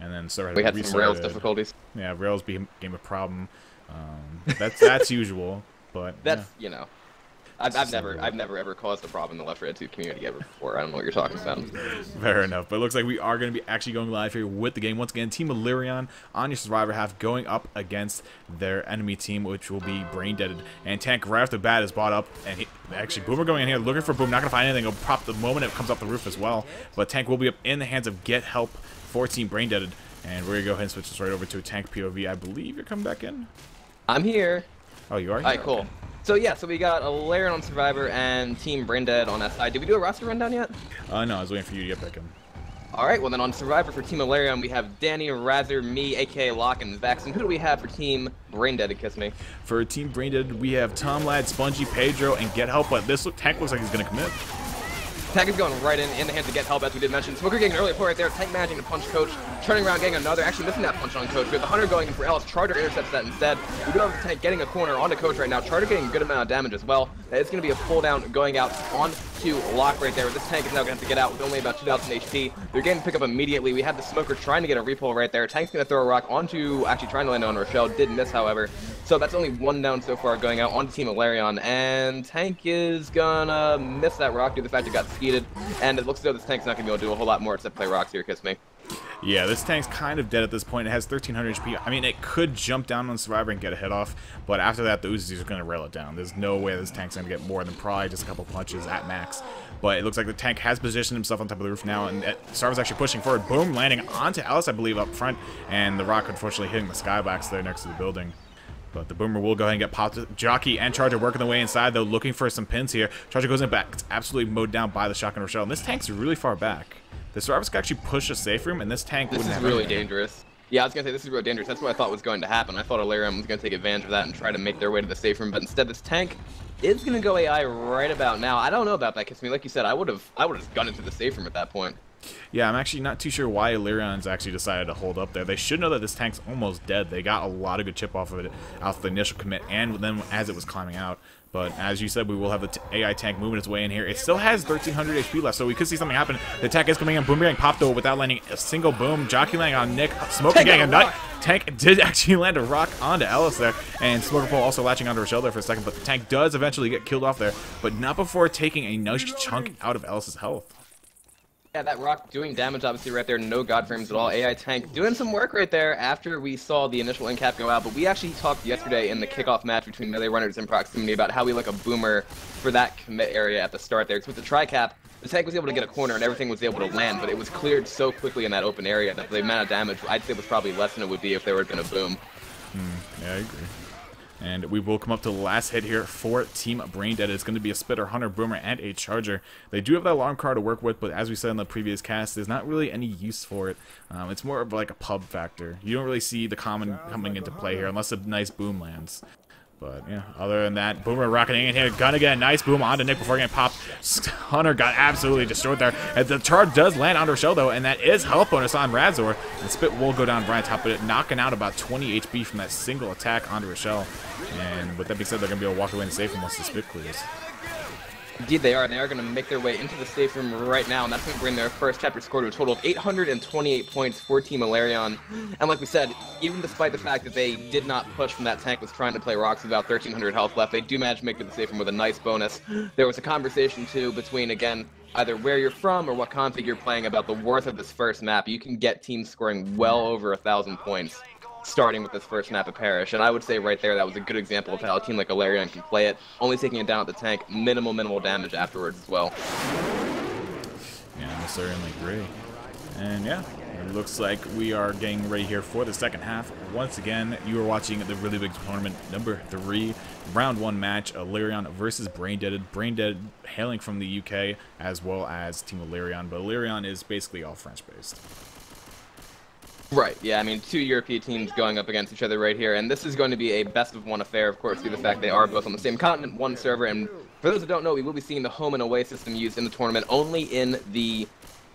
and then Server We had restarted. some Rails difficulties. Yeah, Rails became a problem. That's usual, but That's yeah. you know. I've never ever caused a problem in the L4D2 community ever before. I don't know what you're talking about. Fair enough, but it looks like we are going to be actually going live here with the game. Once again, Team Alerion on your survivor half going up against their enemy team, which will be Brain Deaded. And Tank right off the bat is bought up, and actually Boomer going in here looking for Boom, not going to find anything. He'll pop the moment it comes off the roof as well. But Tank will be up in the hands of Get Help for Team Brain Deaded. And we're going to go ahead and switch this right over to a Tank POV. I believe you're coming back in? I'm here. Oh, you are here? Alright, cool. Okay. So yeah, so we got Alerion on Survivor and Team Braindead on SI. Did we do a roster rundown yet? No, I was waiting for you to get back in. Alright, well then on Survivor for Team Alerion, we have Danny, Razor, me, aka Locke, and Vex. And who do we have for Team Braindead to kiss me? For Team Braindead, we have Tom Lad, Spongy, Pedro, and Get Help, but this Tank looks like he's going to commit. Tank is going right in the hands of Get Help, as we did mention. Smoker getting an early play right there. Tank managing to punch Coach, turning around, getting another, actually missing that punch on Coach. We have the Hunter going in for Ellis. Charter intercepts that instead. We do have the Tank getting a corner onto Coach right now. Charter getting a good amount of damage as well. It's going to be a pull down going out onto Locke right there. This Tank is now going to have to get out with only about 2,000 HP. They're getting pick up immediately. We have the Smoker trying to get a repull right there. Tank's going to throw a rock onto, actually trying to land on Rochelle. Did miss, however. So that's only one down so far going out onto Team Alerion. And Tank is going to miss that rock due to the fact it got speeded. And it looks as though this Tank's not going to be able to do a whole lot more except play rocks here, kiss me. Yeah, this tank's kind of dead at this point. It has 1,300 HP. I mean, it could jump down on Survivor and get a hit off, but after that, the Uzis are going to rail it down. There's no way this tank's going to get more than probably just a couple punches at max. But it looks like the tank has positioned himself on top of the roof now, and Sarva's actually pushing forward. Boom, landing onto Alice, I believe, up front, and the rock unfortunately hitting the skybox there next to the building. But the Boomer will go ahead and get popped. Jockey and Charger working their way inside, though, looking for some pins here. Charger goes in back. It's absolutely mowed down by the Shotgun Rochelle. And this tank's really far back. The Survivors could actually push a safe room, and this tank wouldn't have really anything. Dangerous. Yeah, I was going to say, this is really dangerous. That's what I thought was going to happen. I thought Alerion was going to take advantage of that and try to make their way to the safe room, but instead this tank is going to go AI right about now. I don't know about that, Kiss Me. Like you said, I would have just gone into the safe room at that point. Yeah, I'm actually not too sure why Alerion's actually decided to hold up there. They should know that this tank's almost dead. They got a lot of good chip off of it, off the initial commit, and then as it was climbing out. But as you said, we will have the AI tank moving its way in here. It still has 1,300 HP left, so we could see something happen. The attack is coming in. Boom getting popped, though, without landing a single boom. Jockey landing on Nick. Smoker getting a nut. Tank did actually land a rock onto Ellis there, and Smoker Pole also latching onto Rochelle there for a second, but the tank does eventually get killed off there, but not before taking a nice chunk out of Ellis's health. Yeah, that rock doing damage obviously right there, no god frames at all. AI tank doing some work right there after we saw the initial end cap go out, but we actually talked yesterday in the kickoff match between melee runners and proximity about how we like a boomer for that commit area at the start there. Because with the tri-cap, the tank was able to get a corner and everything was able to land, but it was cleared so quickly in that open area that the amount of damage I'd say was probably less than it would be if there had been a boom. Yeah, I agree. And we will come up to the last hit here for Team Brain Dead. It's going to be a Spitter, Hunter, Boomer, and a Charger. They do have that alarm car to work with, but as we said in the previous cast, there's not really any use for it. It's more of like a pub factor. You don't really see the common coming into play here unless a nice boom lands. But yeah, other than that, Boomer rocketing in here, gonna get a nice boom onto Nick before getting popped. Hunter got absolutely destroyed there. And the charge does land on Rochelle though, and that is health bonus on Razor. And Spit will go down right on top of it, knocking out about 20 HP from that single attack onto Rochelle. And with that being said, they're gonna be able to walk away in the safe room once the Spit clears. Indeed they are, and they are going to make their way into the safe room right now, and that's going to bring their first chapter score to a total of 828 points for Team Alerion. And like we said, even despite the fact that they did not push when that tank was trying to play rocks with about 1,300 health left, they do manage to make it to the safe room with a nice bonus. There was a conversation, too, between, again, either where you're from or what config you're playing about the worth of this first map. You can get teams scoring well over 1,000 points starting with this first map of Parish, and I would say right there that was a good example of how a team like Alerion can play it, only taking it down at the tank, minimal damage afterwards as well. Yeah, I certainly agree. And yeah, it looks like we are getting ready here for the second half. Once again, you are watching the really big tournament number 3, round 1 match, Alerion versus Brain Dead. Brain Dead hailing from the UK as well as Team Alerion, but Alerion is basically all French-based. Right, yeah, I mean, 2 European teams going up against each other right here, and this is going to be a best-of-1 affair, of course, due to the fact they are both on the same continent, one server, and for those who don't know, we will be seeing the home and away system used in the tournament only in the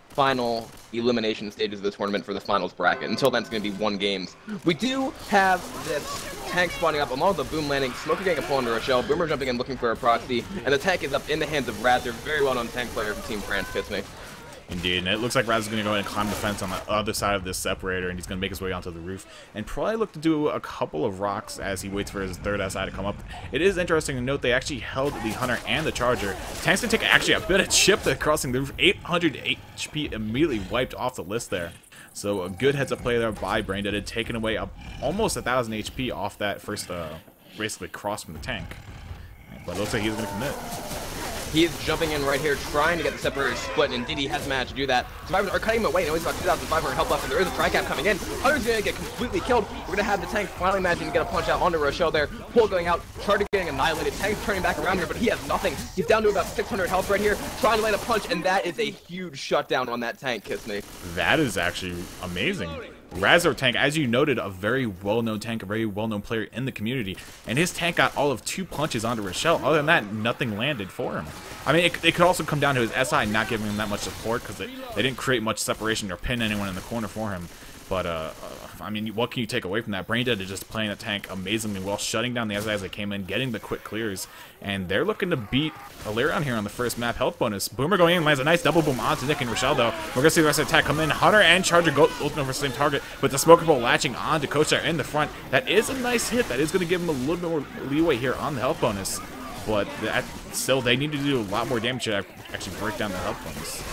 final elimination stages of the tournament for the finals bracket. Until then, it's going to be 1 games. We do have this tank spawning up along with the boom landing, Smoker getting a pull into Rochelle, Boomer jumping in looking for a proxy, and the tank is up in the hands of Razor, very well-known tank player from Team France, Kiss Me. Indeed, and it looks like Raz is going to go ahead and climb the fence on the other side of this separator, and he's going to make his way onto the roof, and probably look to do a couple of rocks as he waits for his third SI to come up. It is interesting to note they actually held the Hunter and the Charger. Tank's going to take actually a bit of chip to crossing the roof. 800 HP immediately wiped off the list there. So a good heads-up play there by Braindead, taking away almost 1,000 HP off that first, basically, cross from the tank. But it looks like he's going to commit. He is jumping in right here, trying to get the separator split, and indeed he has managed to do that. Survivors are cutting him away, and he's got 2,500 health left, and there is a tri-cap coming in. Hunter's going to get completely killed. We're going to have the tank finally managing to get a punch out onto Rochelle there. Pull going out, Charger getting annihilated. Tank's turning back around here, but he has nothing. He's down to about 600 health right here, trying to land a punch, and that is a huge shutdown on that tank, Kiss Me. That is actually amazing. Razor Tank, as you noted, a very well-known tank, a very well-known player in the community, and his tank got all of 2 punches onto Rochelle. Other than that, nothing landed for him. I mean, it could also come down to his SI not giving him that much support because they didn't create much separation or pin anyone in the corner for him. But, I mean, what can you take away from that? Braindead is just playing the tank amazingly well, shutting down the SI as they came in, getting the quick clears, and they're looking to beat Alerion here on the first map health bonus. Boomer going in, lands a nice double boom onto Nick and Rochelle, though. We're going to see the rest of the attack come in. Hunter and Charger go both over the same target, with the Smoker Bolt latching on to Coach there in the front. That is a nice hit. That is going to give him a little bit more leeway here on the health bonus, but still, they need to do a lot more damage to actually break down the health bonus.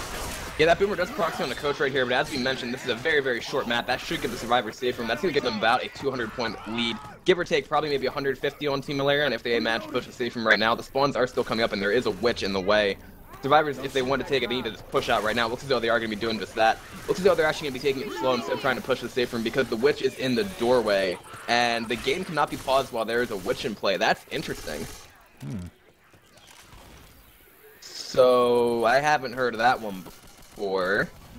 Yeah, that Boomer does proxy on the Coach right here, but as we mentioned, this is a very, very short map. That should give the Survivors safe room. That's going to give them about a 200-point lead. Give or take probably maybe 150 on Team Alerion if they manage to push the safe room right now. The spawns are still coming up, and there is a witch in the way. Survivors, if they want to take it, they need to just push out right now. Looks as though they are going to be doing just that. Looks as though they're actually going to be taking it slow instead of trying to push the safe room because the witch is in the doorway, and the game cannot be paused while there is a witch in play. That's interesting. So, I haven't heard of that one before.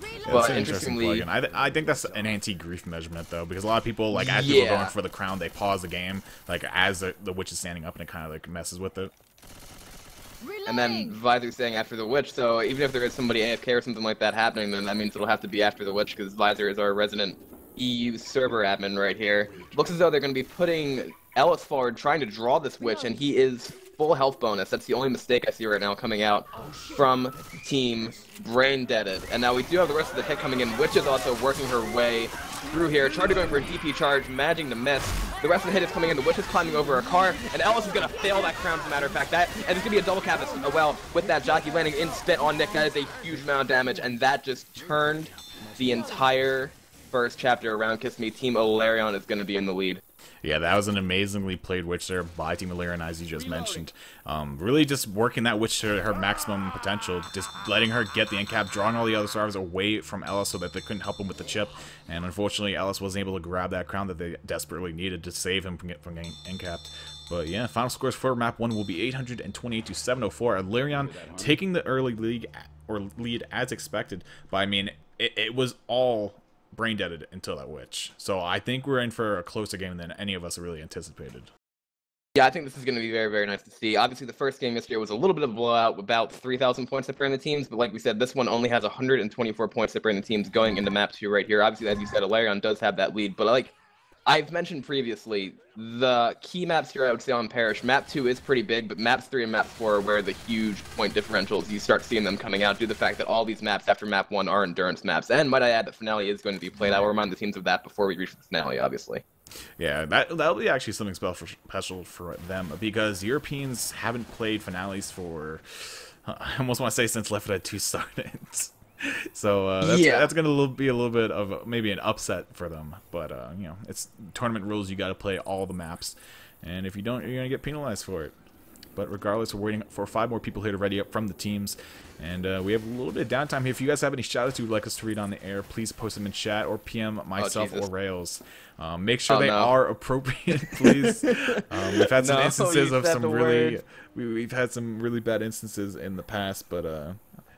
Yeah, but an interestingly, I think that's an anti-grief measurement though, because a lot of people, like, as people are going for the crown, they pause the game, like as the witch is standing up, and it kind of like messes with it. And then Visor's saying after the witch, so even if there is somebody AFK or something like that happening, then that means it'll have to be after the witch, because Visor is our resident EU server admin right here. Looks as though they're going to be putting Ellis forward, trying to draw this witch, and he is full health bonus. That's the only mistake I see right now coming out from Team Braindeaded. And now we do have the rest of the hit coming in. Witch is also working her way through here. Charger going for a DP charge, managing to miss. The rest of the hit is coming in. The Witch is climbing over a car, and Ellis is going to fail that crown, as a matter of fact. And it's going to be a double cap as well with that jockey landing in spit on Nick. That is a huge amount of damage, and that just turned the entire first chapter around. Kiss Me. Team Alerion is going to be in the lead. Yeah, that was an amazingly played witch there by Team Alerion, as you just mentioned. Really just working that witch to her maximum potential, just letting her get the end cap, drawing all the other survivors away from Ellis so that they couldn't help him with the chip. And unfortunately, Ellis wasn't able to grab that crown that they desperately needed to save him from getting end capped. But yeah, final scores for map 1 will be 828 to 704. Alerion taking the early lead as expected, but I mean, it was all brain-deaded until that witch. So I think we're in for a closer game than any of us really anticipated. Yeah, I think this is going to be very, very nice to see. Obviously, the first game yesterday was a little bit of a blowout, with about 3,000 points separating the teams, but like we said, this one only has 124 points separating the teams going into map 2 right here. Obviously, as you said, Alerion does have that lead, but like I've mentioned previously, the key maps here I would say on Parish, map 2 is pretty big, but maps 3 and map 4 are where the huge point differentials, you start seeing them coming out due to the fact that all these maps after map 1 are endurance maps. And might I add, the finale is going to be played. I will remind the teams of that before we reach the finale, obviously. Yeah, that'll be actually something special for them, because Europeans haven't played finales for, I almost want to say, since Left 4 Dead 2 started. So that's going to be a little bit of maybe an upset for them, but you know, it's tournament rules. You got to play all the maps, and if you don't, you're going to get penalized for it. But regardless, we're waiting for 5 more people here to ready up from the teams, and we have a little bit of downtime here. If you guys have any shoutouts you would like us to read on the air, please post them in chat or PM myself or Rails. Make sure they are appropriate, please. We've had some instances of some really we've had some really bad instances in the past, but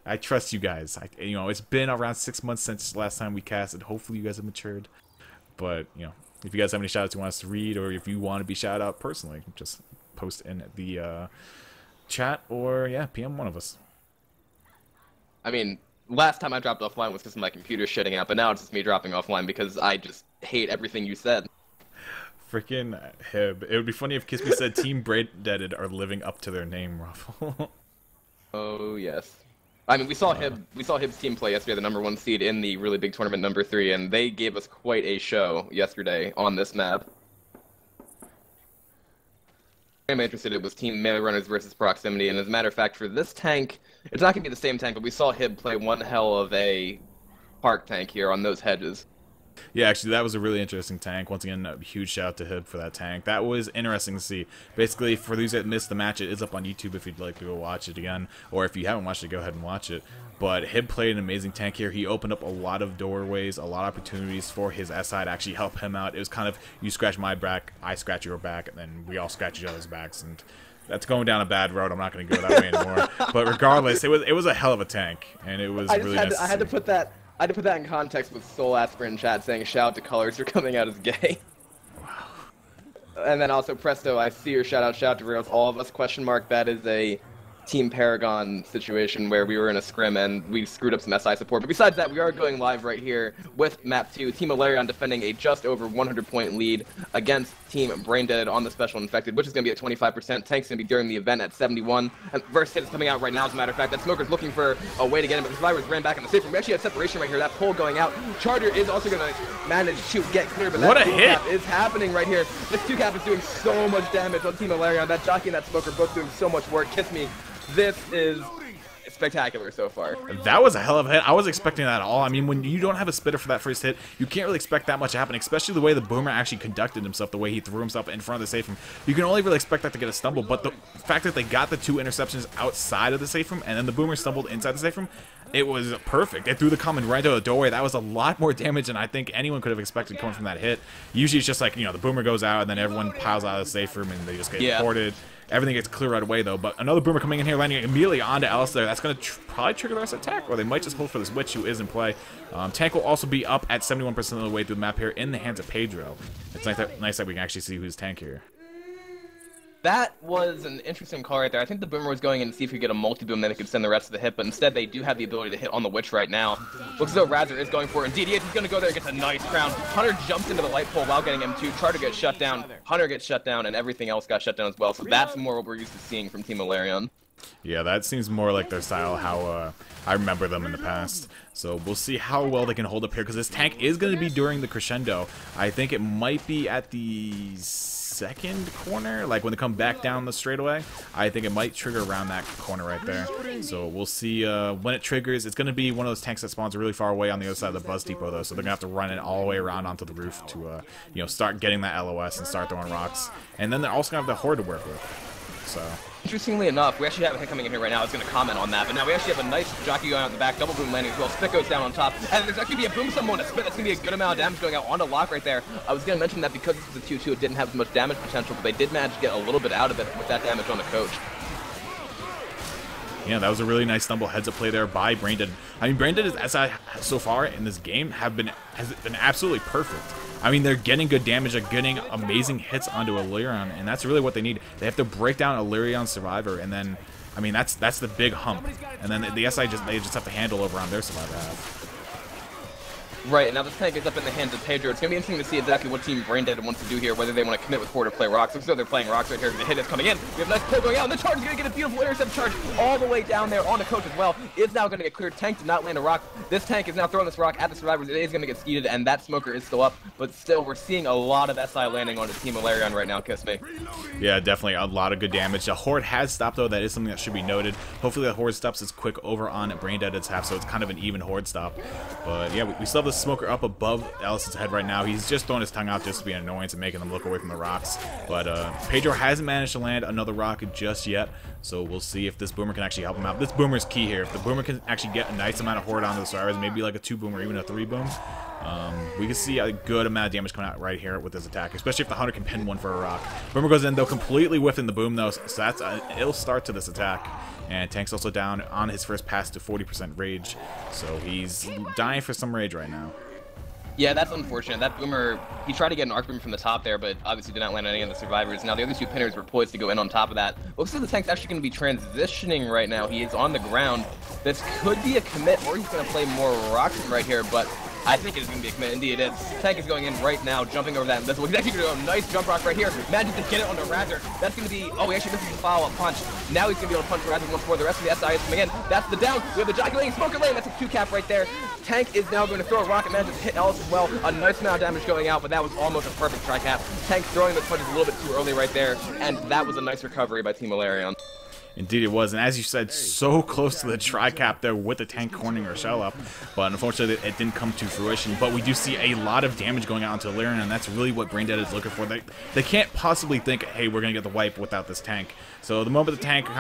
I trust you guys. You know, it's been around 6 months since last time we casted. Hopefully you guys have matured. But, you know, if you guys have any shoutouts you want us to read, or if you want to be shouted out personally, just post in the chat, or, yeah, PM one of us. I mean, last time I dropped offline was because my computer's shutting out, but now it's just me dropping offline because I just hate everything you said. Freaking Hib. It would be funny if Kiss Me said Team Braindeaded are living up to their name, Ruffle. Oh, yes. I mean, we saw Hib's team play yesterday, the #1 seed in the really big tournament #3, and they gave us quite a show yesterday on this map. I'm interested. It was team melee runners versus proximity, and as a matter of fact, for this tank, it's not going to be the same tank, but we saw Hib play one hell of a park tank here on those hedges. Yeah, actually, that was a really interesting tank. Once again, a huge shout out to Hib for that tank. That was interesting to see. Basically, for those that missed the match, it is up on YouTube if you'd like to go watch it again. Or if you haven't watched it, go ahead and watch it. But Hib played an amazing tank here. He opened up a lot of doorways, a lot of opportunities for his SI to actually help him out. It was kind of, you scratch my back, I scratch your back, and then we all scratch each other's backs. And that's going down a bad road. I'm not going to go that way anymore. But regardless, it was a hell of a tank. And it was really nice. I had to put that in context with Soul Aspirin chat saying shout out to Colors for coming out as gay. Wow. And then also Presto, I see your shout out to Rails, all of us, question mark. That is a Team Paragon situation where we were in a scrim and we screwed up some SI support. But besides that, we are going live right here with Map 2. Team Alerion defending a just over 100-point lead against Team Braindead on the Special Infected, which is going to be at 25%. Tank's going to be during the event at 71. And Verse Hit is coming out right now, as a matter of fact. That Smoker's looking for a way to get him, but the Survivors ran back in the safe room. We actually have separation right here. That pole going out. Charger is also going to manage to get clear, but that 2-cap is happening right here. This 2-cap is doing so much damage on Team Alerion. That Jockey and that Smoker both doing so much work. Kiss me. This is spectacular so far. That was a hell of a hit. I wasn't expecting that at all. I mean, when you don't have a spitter for that first hit, you can't really expect that much to happen, especially the way the Boomer actually conducted himself, the way he threw himself in front of the safe room. You can only really expect that to get a stumble, but the fact that they got the 2 interceptions outside of the safe room and then the Boomer stumbled inside the safe room, it was perfect. It threw the common right to the doorway. That was a lot more damage than I think anyone could have expected coming from that hit. Usually it's just like, you know, the Boomer goes out and then everyone piles out of the safe room and they just get ported. Everything gets clear right away, though. But another Boomer coming in here, landing immediately onto Alice there. That's going to probably trigger the rest of the attack, or they might just hold for this Witch, who is in play. Tank will also be up at 71% of the way through the map here in the hands of Pedro. It's nice that we can actually see who's tank here. That was an interesting call right there. I think the Boomer was going in to see if he could get a multi-boom, then they could send the rest of the hit, but instead they do have the ability to hit on the Witch right now. Looks as though Razor is going for it. Indeed, he's going to go there and gets a nice crown. Hunter jumps into the light pole while getting M2. Charter gets shut down. Hunter gets shut down, and everything else got shut down as well. So that's more what we're used to seeing from Team Alerion. Yeah, that seems more like their style, how I remember them in the past. So we'll see how well they can hold up here, because this tank is going to be during the crescendo. I think it might be at the second corner, like when they come back down the straightaway. I think it might trigger around that corner right there. So we'll see when it triggers. It's going to be one of those tanks that spawns really far away on the other side of the buzz depot, though, so they're going to have to run it all the way around onto the roof to you know, start getting that LOS and start throwing rocks. And then they're also going to have the Horde to work with. So interestingly enough, we actually have a hit coming in here right now. I was going to comment on that, but now we actually have a nice jockey going out the back, double boom landing as well. Spit goes down on top, and there's actually a boom summon on a Spit. That's going to be a good amount of damage going out onto Lock right there. I was going to mention that because this is a 2-2, it didn't have as much damage potential, but they did manage to get a little bit out of it with that damage on the coach. Yeah, that was a really nice stumble heads-up play there by Braindead. I mean, Braindead, as I so far in this game, has been absolutely perfect. I mean, they're getting good damage, they're getting amazing hits onto Alerion, and that's really what they need. They have to break down Alerion's Survivor, and then, I mean, that's the big hump. And then the SI they just have to handle over on their Survivor half. Right, and now this tank is up in the hands of Pedro. It's going to be interesting to see exactly what Team Braindead wants to do here, whether they want to commit with Horde or play rocks. Looks as though they're playing rocks right here. The hit is coming in. We have a nice pull going out, and the charge is going to get a beautiful intercept charge all the way down there on the coach as well. It's now going to get cleared. Tank did not land a rock. This tank is now throwing this rock at the Survivors. It is going to get skeeted, and that Smoker is still up. But still, we're seeing a lot of SI landing onto Team Alerion right now, Kiss me. Yeah, definitely a lot of good damage. The Horde has stopped, though. That is something that should be noted. Hopefully the Horde stops as quick over on Braindead's half, so it's kind of an even Horde stop. But yeah, we still have the Smoker up above Ellis's head right now. He's just throwing his tongue out just to be an annoyance and making them look away from the rocks. But Pedro hasn't managed to land another rock just yet, so we'll see if this Boomer can actually help him out. This Boomer's key here. If the Boomer can actually get a nice amount of Horde onto the Survivors, maybe like a 2-boom or even a 3-boom, we can see a good amount of damage coming out right here with this attack, especially if the Hunter can pin one for a rock. Boomer goes in, though, completely whiffing the boom, though, so that's an ill start to this attack. And Tank's also down on his first pass to 40% rage, so he's dying for some rage right now. Yeah, that's unfortunate. That Boomer, he tried to get an arc boom from the top there, but obviously did not land on any of the Survivors. Now the other 2 pinners were poised to go in on top of that. Looks like the tank's actually going to be transitioning right now. He is on the ground. This could be a commit, or he's going to play more rocks right here, but I think it is going to be a commit. Indeed, it is. Tank is going in right now, jumping over that invisible. He's actually going to go nice jump rock right here. Manages to get it onto Razor. That's going to be... Oh, actually, this is a follow-up punch. Now he's going to be able to punch Razor once more. The rest of the SI is coming in. That's the down. We have the Jockey Lane, Smoker Lane. That's a 2-cap right there. Tank is now going to throw a rocket. Manages to hit Ellis as well. A nice amount of damage going out, but that was almost a perfect tri-cap. Tank throwing the punches a little bit too early right there, and that was a nice recovery by Team Alerion. Indeed it was, and as you said, so close to the tri-cap there with the tank cornering Rochelle up, but unfortunately it didn't come to fruition. But we do see a lot of damage going out into Alerion, and that's really what Braindead is looking for. They can't possibly think, hey, we're going to get the wipe without this tank. So the moment the tank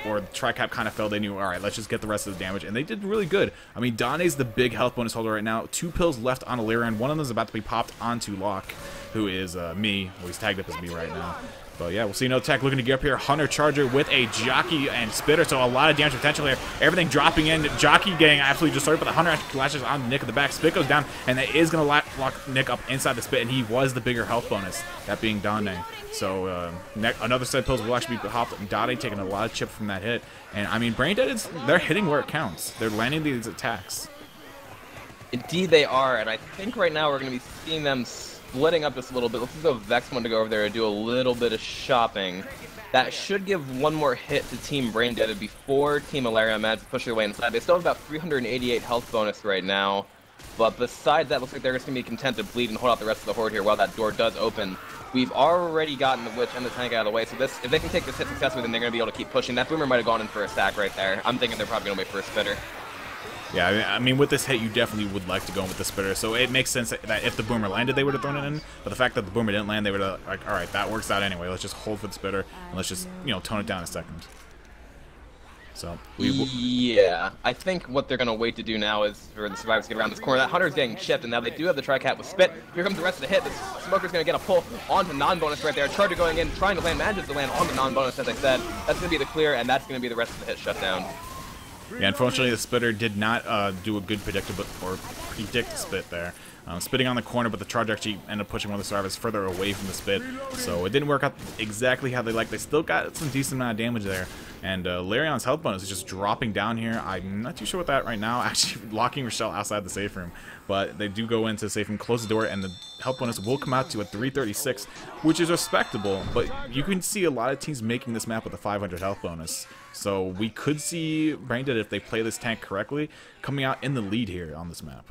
or the tri-cap kind of fell, they knew, all right, let's just get the rest of the damage, and they did really good. I mean, Dane's the big health bonus holder right now. 2 pills left on Alerion. One of them is about to be popped onto Locke, who is me. Well, he's tagged up as me right now. But yeah, we'll see no tech looking to get up here. Hunter Charger with a Jockey and Spitter, so a lot of damage potential here. Everything dropping in. Jockey getting absolutely destroyed, but the Hunter actually lashes on Nick at the back. Spit goes down, and that is going to lock Nick up inside the Spit, and he was the bigger health bonus, that being Dane. So another set of pills will actually be popped. Dane taking a lot of chip from that hit. And I mean, Braindead, they're hitting where it counts. They're landing these attacks. Indeed they are, and I think right now we're going to be seeing them splitting up just a little bit. Let's go Vex one to go over there and do a little bit of shopping. That should give one more hit to Team Braindead before Team Alerion manages to push their way inside. They still have about 388 health bonus right now, but besides that, looks like they're just going to be content to bleed and hold out the rest of the horde here while that door does open. We've already gotten the Witch and the tank out of the way, so if they can take this hit successfully, then they're going to be able to keep pushing. That Boomer might have gone in for a stack right there. I'm thinking they're probably going to wait for a Spitter. Yeah, I mean, with this hit, you definitely would like to go in with the Spitter, so it makes sense that if the Boomer landed, they would have thrown it in, but the fact that the Boomer didn't land, they would have, like, alright, that works out anyway, let's just hold for the Spitter, and let's just, you know, tone it down a second. So, yeah, I think what they're going to wait to do now is for the survivors to get around this corner. That Hunter's getting chipped, and now they do have the tri-cap with Spit. Here comes the rest of the hit. This Smoker's going to get a pull onto non-bonus right there. Charger going in, trying to land, manages to land on the non-bonus, as I said. That's going to be the clear, and that's going to be the rest of the hit shut down. Yeah, unfortunately, the Spitter did not do a good predict spit there. Spitting on the corner, but the Charger actually ended up pushing one of the survivors further away from the Spit, so it didn't work out exactly how they liked. They still got some decent amount of damage there, and Larion's health bonus is just dropping down here. I'm not too sure what that right now, actually locking Rochelle outside the safe room, but they do go into the safe room, close the door, and the health bonus will come out to a 336, which is respectable, but you can see a lot of teams making this map with a 500 health bonus. So we could see Braindead, if they play this tank correctly, coming out in the lead here on this map.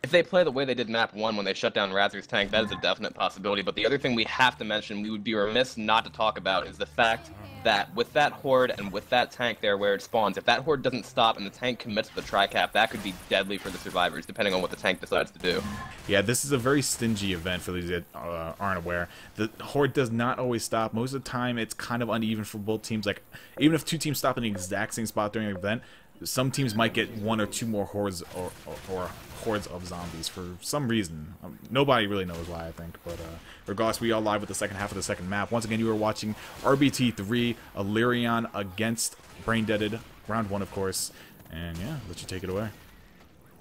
If they play the way they did map 1 when they shut down Razor's tank, that is a definite possibility. But the other thing we have to mention, we would be remiss not to talk about, is the fact that with that horde and with that tank there where it spawns, if that horde doesn't stop and the tank commits to the tri-cap, that could be deadly for the survivors, depending on what the tank decides to do. Yeah, this is a very stingy event for these that aren't aware. The horde does not always stop. Most of the time, it's kind of uneven for both teams. Like, even if 2 teams stop in the exact same spot during an event, some teams might get 1 or 2 more hordes or hordes of zombies for some reason. Nobody really knows why, I think, but regardless, we are live with the second half of the second map. Once again, you are watching RBT3 Alerion against Braindeaded, round 1, of course, and yeah, let you take it away.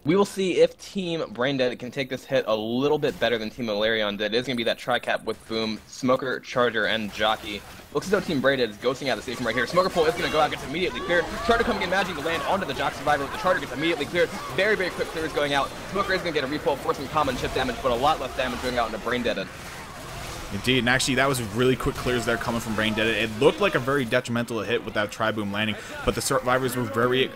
We will see if Team Braindead can take this hit a little bit better than Team Alerion did. It is going to be that tri-cap with Boom, Smoker, Charger, and Jockey. Looks as though Team Braindead is ghosting out the safe room right here. Smoker pull is going to go out, gets immediately cleared. Charger coming in, managing to land onto the Jock Survivor, but the Charger gets immediately cleared. Very, very quick clears going out. Smoker is going to get a repull for some common chip damage, but a lot less damage going out into Braindead. Indeed, and actually that was really quick clears there coming from Braindead. It looked like a very detrimental hit with that tri-boom landing, but the survivors were very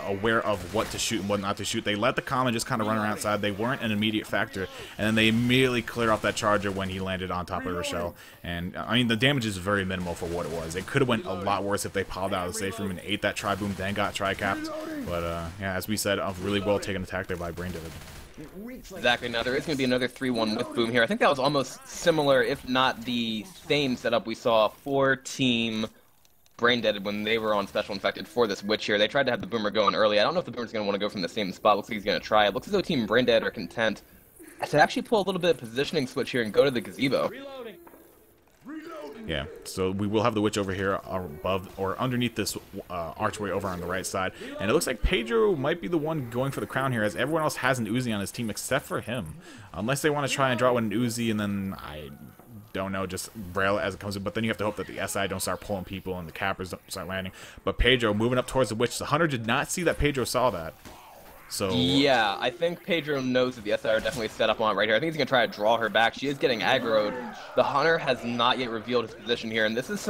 aware of what to shoot and what not to shoot. They let the common just kind of run around outside. They weren't an immediate factor, and then they immediately cleared off that Charger when he landed on top of Rochelle. And I mean, the damage is very minimal for what it was. It could have went a lot worse if they piled out of the safe room and ate that tri-boom, then got tri-capped. But yeah, as we said, a really well taken attack there by Braindead. Exactly. Now, there is going to be another 3-1 with Boom here. I think that was almost similar, if not the same setup we saw for Team Braindead when they were on Special Infected for this Witch here. They tried to have the Boomer going early. I don't know if the Boomer's going to want to go from the same spot. Looks like he's going to try it. Looks as though Team Braindead are content to actually pull a little bit of positioning switch here and go to the gazebo. Yeah, so we will have the Witch over here above or underneath this archway over on the right side. And it looks like Pedro might be the one going for the crown here, as everyone else has an Uzi on his team except for him. Unless they want to try and draw an Uzi and then, I don't know, just braille it as it comes in. But then you have to hope that the SI don't start pulling people and the cappers don't start landing. But Pedro moving up towards the Witch. The Hunter did not see that Pedro saw that. So yeah, I think Pedro knows that the SI are definitely set up on it right here. I think he's going to try to draw her back. She is getting aggroed. The Hunter has not yet revealed his position here, and this is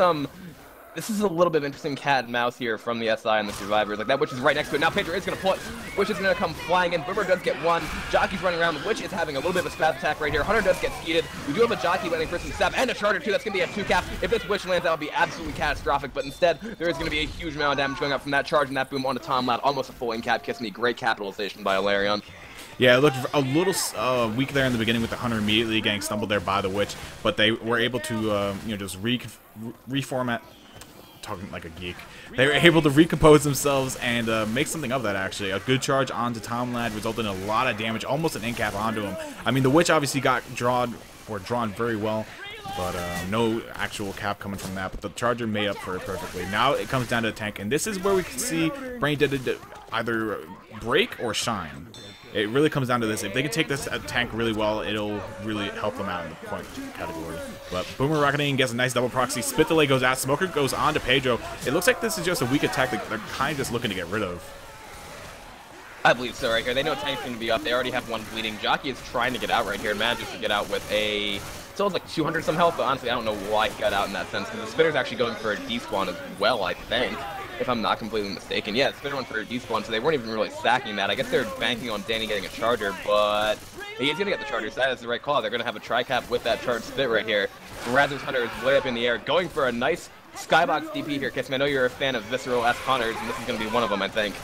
a little bit of interesting cat and mouse here from the SI and the survivors. Like that Witch is right next to it. Now Pedro is going to pull it. Witch is going to come flying in. Boomer does get one. Jockey's running around. Witch is having a little bit of a spaz attack right here. Hunter does get skeeted. We do have a Jockey landing for some stab and a Charger too. That's going to be a 2-cap. If this Witch lands, that would be absolutely catastrophic. But instead, there is going to be a huge amount of damage going up from that charge and that boom onto Tom Lad. Almost a full in-cap. Kiss me. Great capitalization by Alerion. yeah, it looked a little weak there in the beginning with the Hunter immediately getting stumbled there by the Witch, but they were able to just reformat. Talking like a geek. They were able to recompose themselves and make something of that, actually. A good charge onto Tom Lad resulted in a lot of damage, almost an in-cap onto him. I mean, the Witch obviously got drawn very well, but no actual cap coming from that. But the Charger made up for it perfectly. Now it comes down to the tank, and this is where we can see Brain Dead either break or shine. It really comes down to this. If they can take this tank really well, it'll really help them out in the point category. But Boomer rocketing gets a nice double proxy. Spit delay goes out. Smoker goes on to Pedro. It looks like this is just a weak attack that they're kind of just looking to get rid of. I believe so right here. They know tank's going to be up. They already have one bleeding. Jockey is trying to get out right here and manages to get out with a... Still has like 200 some health, but honestly, I don't know why he got out in that sense, because the Spitter's actually going for a despawn as well, I think. If I'm not completely mistaken. Yeah, Spitter went for a despawn, so they weren't even really stacking that. I guess they're banking on Danny getting a Charger, but he is going to get the Charger, so that is the right call. They're going to have a tri-cap with that charged Spit right here. Razor's Hunter is way up in the air, going for a nice skybox DP here, Kissman. I know you're a fan of visceral-esque Hunters, and this is going to be one of them, I think.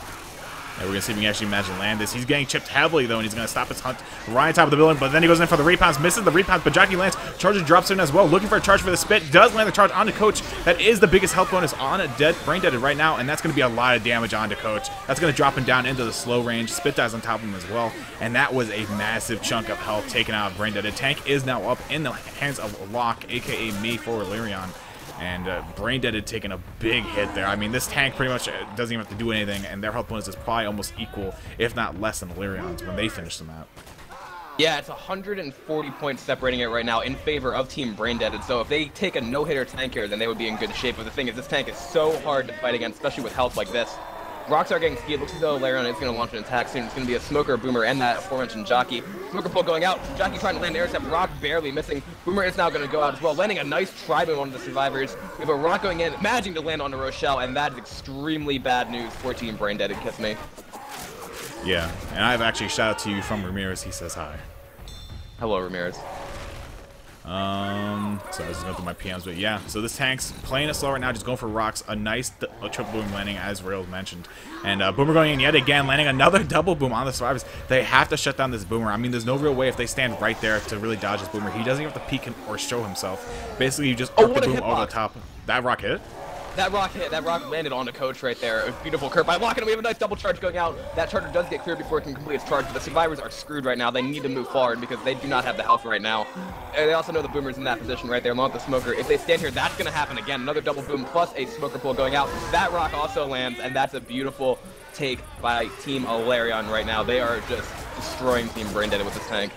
And we're going to see if we can actually imagine land this. He's getting chipped heavily, though, and he's going to stop his hunt right on top of the building. But then he goes in for the rebounds, misses the rebounds, but Jockey lands. Charger drops in as well, looking for a charge for the Spit. Does land the charge onto Coach. That is the biggest health bonus on a Brain Dead right now, and that's going to be a lot of damage onto Coach. That's going to drop him down into the slow range. Spit dies on top of him as well, and that was a massive chunk of health taken out of Brain Dead. The tank is now up in the hands of Locke, a.k.a. me, for Alerion. And Brain Dead had taken a big hit there. I mean, this tank pretty much doesn't even have to do anything, and their health bonus is probably almost equal, if not less than Alerion's when they finish the map. Yeah, it's 140 points separating it right now in favor of Team Brain Dead, and so if they take a no-hitter tank here, then they would be in good shape. But the thing is, this tank is so hard to fight against, especially with health like this. Rocks are getting skied. Looks as though Alerion is going to launch an attack soon. It's going to be a Smoker, Boomer, and that aforementioned Jockey. Smoker pull going out. Jockey trying to land air intercept. Rock barely missing. Boomer is now going to go out as well, landing a nice try by one of the survivors. We have a Rock going in, managing to land on the Rochelle, and that is extremely bad news for Team Brain Dead and Kiss Me. Yeah, and I've actually shout out to you from Ramirez. He says hi. Hello, Ramirez. So I was just going through my PMs, but yeah. So this tank's playing it slow right now, just going for rocks. A nice triple boom landing, as Rails mentioned. And Boomer going in yet again, landing another double boom on the survivors. They have to shut down this Boomer. I mean, there's no real way if they stand right there to really dodge this Boomer. He doesn't even have to peek or show himself. Basically, you just arc the boom over the top. That rock hit? That rock hit. That rock landed on the Coach right there. A beautiful curve by Locke, and we have a nice double charge going out. That Charger does get cleared before it can complete its charge, but the survivors are screwed right now. They need to move forward because they do not have the health right now. And they also know the Boomer's in that position right there, along with the Smoker. If they stand here, that's going to happen again. Another double boom plus a Smoker pull going out. That rock also lands, and that's a beautiful take by Team Alerion right now. They are just destroying Team Brain Dead with this tank.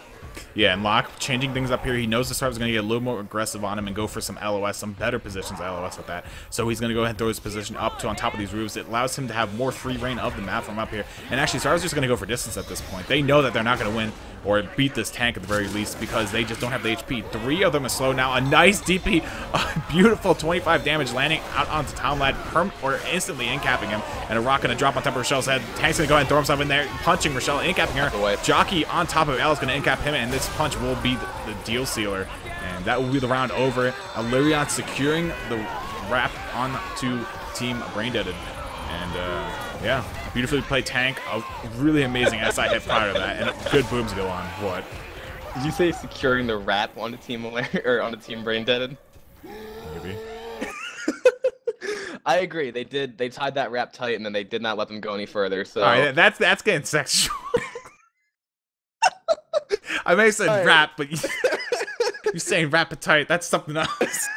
Yeah, and Locke changing things up here. He knows the Star's going to get a little more aggressive on him and go for some LOS, some better positions LOS at that. So he's going to go ahead and throw his position up to on top of these roofs. It allows him to have more free reign of the map from up here. And actually, Star's just going to go for distance at this point. They know that they're not going to win or beat this tank at the very least because they just don't have the HP. Three of them are slow now. A nice DP, a beautiful 25 damage landing out onto Tom Lad, or instantly in-capping him. And a rock going to drop on top of Rochelle's head. Tank's going to go ahead and throw himself in there, punching Rochelle, in-capping her. Jockey on top of L is going to in-cap him, and this punch will be the deal sealer. And that will be the round over. Alerion securing the wrap onto Team Brain Dead. And yeah, beautifully played tank. A really amazing SI hit prior to that, and good booms go on. What? Did you say securing the wrap onto Team or onto Team Brain Dead? Maybe. I agree. They did. They tied that wrap tight, and then they did not let them go any further. So all right, that's getting sexual. I may have said rap, but you're saying rappetite. That's something else.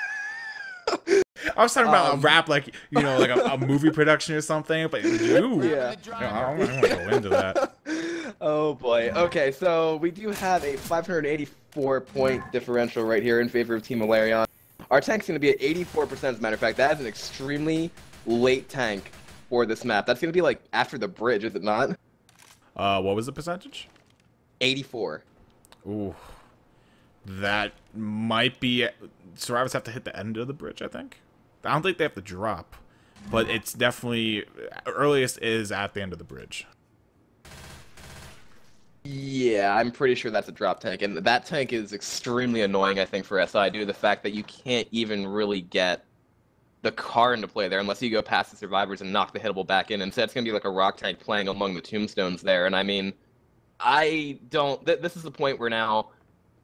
I was talking about a rap, like, you know, like a movie production or something, but you, yeah. I don't want to go into that. Oh boy. Okay, so we do have a 584-point differential right here in favor of Team Alerion. Our tank's going to be at 84%, as a matter of fact. That is an extremely late tank for this map. That's going to be like after the bridge, is it not? What was the percentage? 84. Ooh. That might be... Survivors have to hit the end of the bridge, I think. I don't think they have to drop. But it's definitely... Earliest is at the end of the bridge. Yeah, I'm pretty sure that's a drop tank. And that tank is extremely annoying, I think, for SI, due to the fact that you can't even really get the car into play there unless you go past the survivors and knock the hittable back in. Instead, it's going to be like a rock tank playing among the tombstones there. And I mean, I don't... This is the point where now,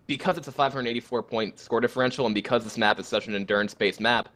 because it's a 584-point score differential and because this map is such an endurance-based map,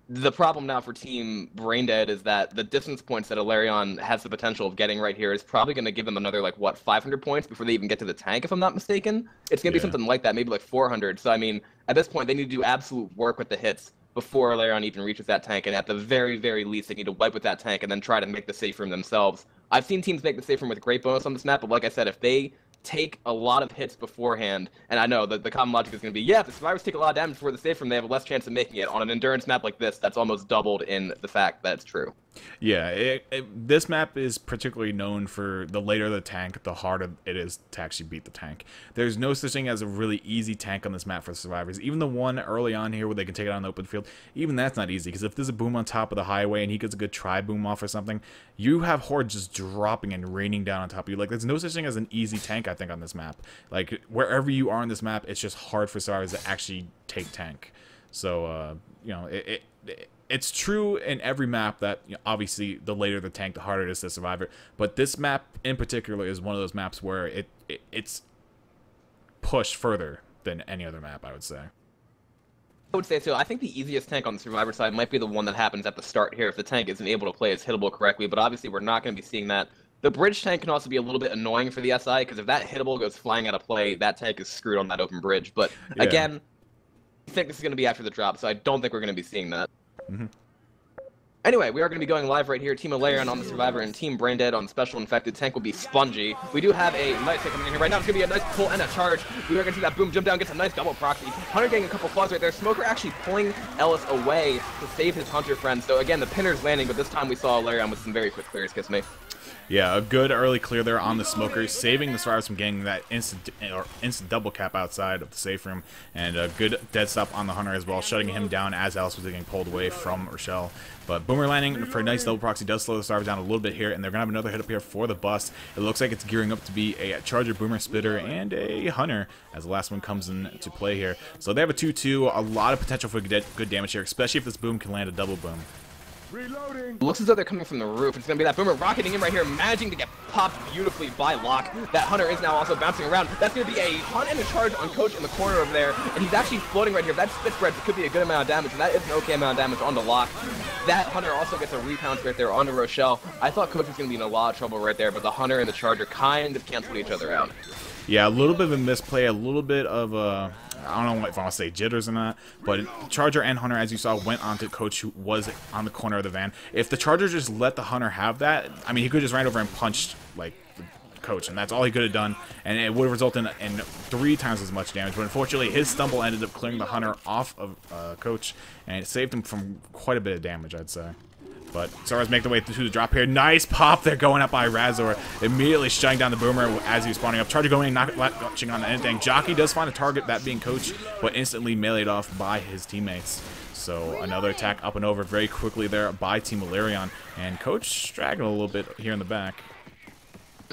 the problem now for Team Braindead is that the distance points that Alerion has the potential of getting right here is probably going to give them another, like, what, 500 points before they even get to the tank, if I'm not mistaken? It's going to be something like that, maybe like 400. So, I mean, at this point, they need to do absolute work with the hits before Alerion even reaches that tank, and at the very, very least, they need to wipe with that tank and then try to make the safe room themselves. I've seen teams make the safe room with great bonus on this map, but like I said, if they take a lot of hits beforehand, and I know that the common logic is going to be, yeah, if the survivors take a lot of damage before the safe room, they have a less chance of making it. On an endurance map like this, that's almost doubled in the fact that it's true. Yeah, this map is particularly known for the later the tank, the harder it is to actually beat the tank. There's no such thing as a really easy tank on this map for the survivors. Even the one early on here where they can take it on the open field, even that's not easy, because if there's a boom on top of the highway and he gets a good tri-boom off or something, you have Horde just dropping and raining down on top of you. Like, there's no such thing as an easy tank, I think, on this map. Like, wherever you are on this map, it's just hard for survivors to actually take tank. So, you know, it's true in every map that, you know, obviously the later the tank, the harder it is to survivor. But this map in particular is one of those maps where it's pushed further than any other map, I would say. I would say so. I think the easiest tank on the survivor side might be the one that happens at the start here if the tank isn't able to play its hittable correctly, but obviously we're not going to be seeing that. The bridge tank can also be a little bit annoying for the SI, because if that hittable goes flying out of play, that tank is screwed on that open bridge. But again, I think this is going to be after the drop, so I don't think we're going to be seeing that. Anyway, we are going to be going live right here. Team Alerion on the Survivor and Team Braindead on Special Infected. Tank will be Spongy. We do have a nice hit coming in here right now. It's going to be a nice pull and a charge. We are going to see that boom jump down, gets a nice double proxy. Hunter getting a couple claws right there. Smoker actually pulling Ellis away to save his Hunter friend. So again, the pinner's landing, but this time we saw Alerion with some very quick clears. Kiss me. Yeah, a good early clear there on the Smoker, saving the survivors from getting that instant double cap outside of the safe room, and a good dead stop on the Hunter as well, shutting him down as Alice was getting pulled away from Rochelle. But Boomer landing for a nice double proxy does slow the survivors down a little bit here, and they're going to have another hit up here for the bust. It looks like it's gearing up to be a Charger, Boomer, Spitter, and a Hunter as the last one comes into play here. So they have a 2-2, a lot of potential for good damage here, especially if this boom can land a double boom. Reloading. Looks as though they're coming from the roof. It's going to be that Boomer rocketing in right here, managing to get popped beautifully by Locke. That Hunter is now also bouncing around. That's going to be a hunt and a charge on Coach in the corner over there, and he's actually floating right here. If that spit spreads, it could be a good amount of damage, and that is an okay amount of damage onto Locke. That Hunter also gets a repounce right there onto Rochelle. I thought Coach was going to be in a lot of trouble right there, but the Hunter and the Charger kind of canceled each other out. Yeah, a little bit of a misplay, a little bit of a, I don't know if I want to say jitters or not, but Charger and Hunter, as you saw, went onto Coach, who was on the corner of the van. If the Charger just let the Hunter have that, I mean, he could just ran over and punched, like, the Coach, and that's all he could have done, and it would have resulted in 3 times as much damage. But unfortunately, his stumble ended up clearing the Hunter off of Coach, and it saved him from quite a bit of damage, I'd say. But Sarah's make the way through the drop here. Nice pop there going up by Razor. Immediately shutting down the Boomer as he was spawning up. Charger going in, not latching on anything. Jockey does find a target, that being Coach, but instantly meleeed off by his teammates. So another attack up and over very quickly there by Team Alerion. And Coach straggling a little bit here in the back.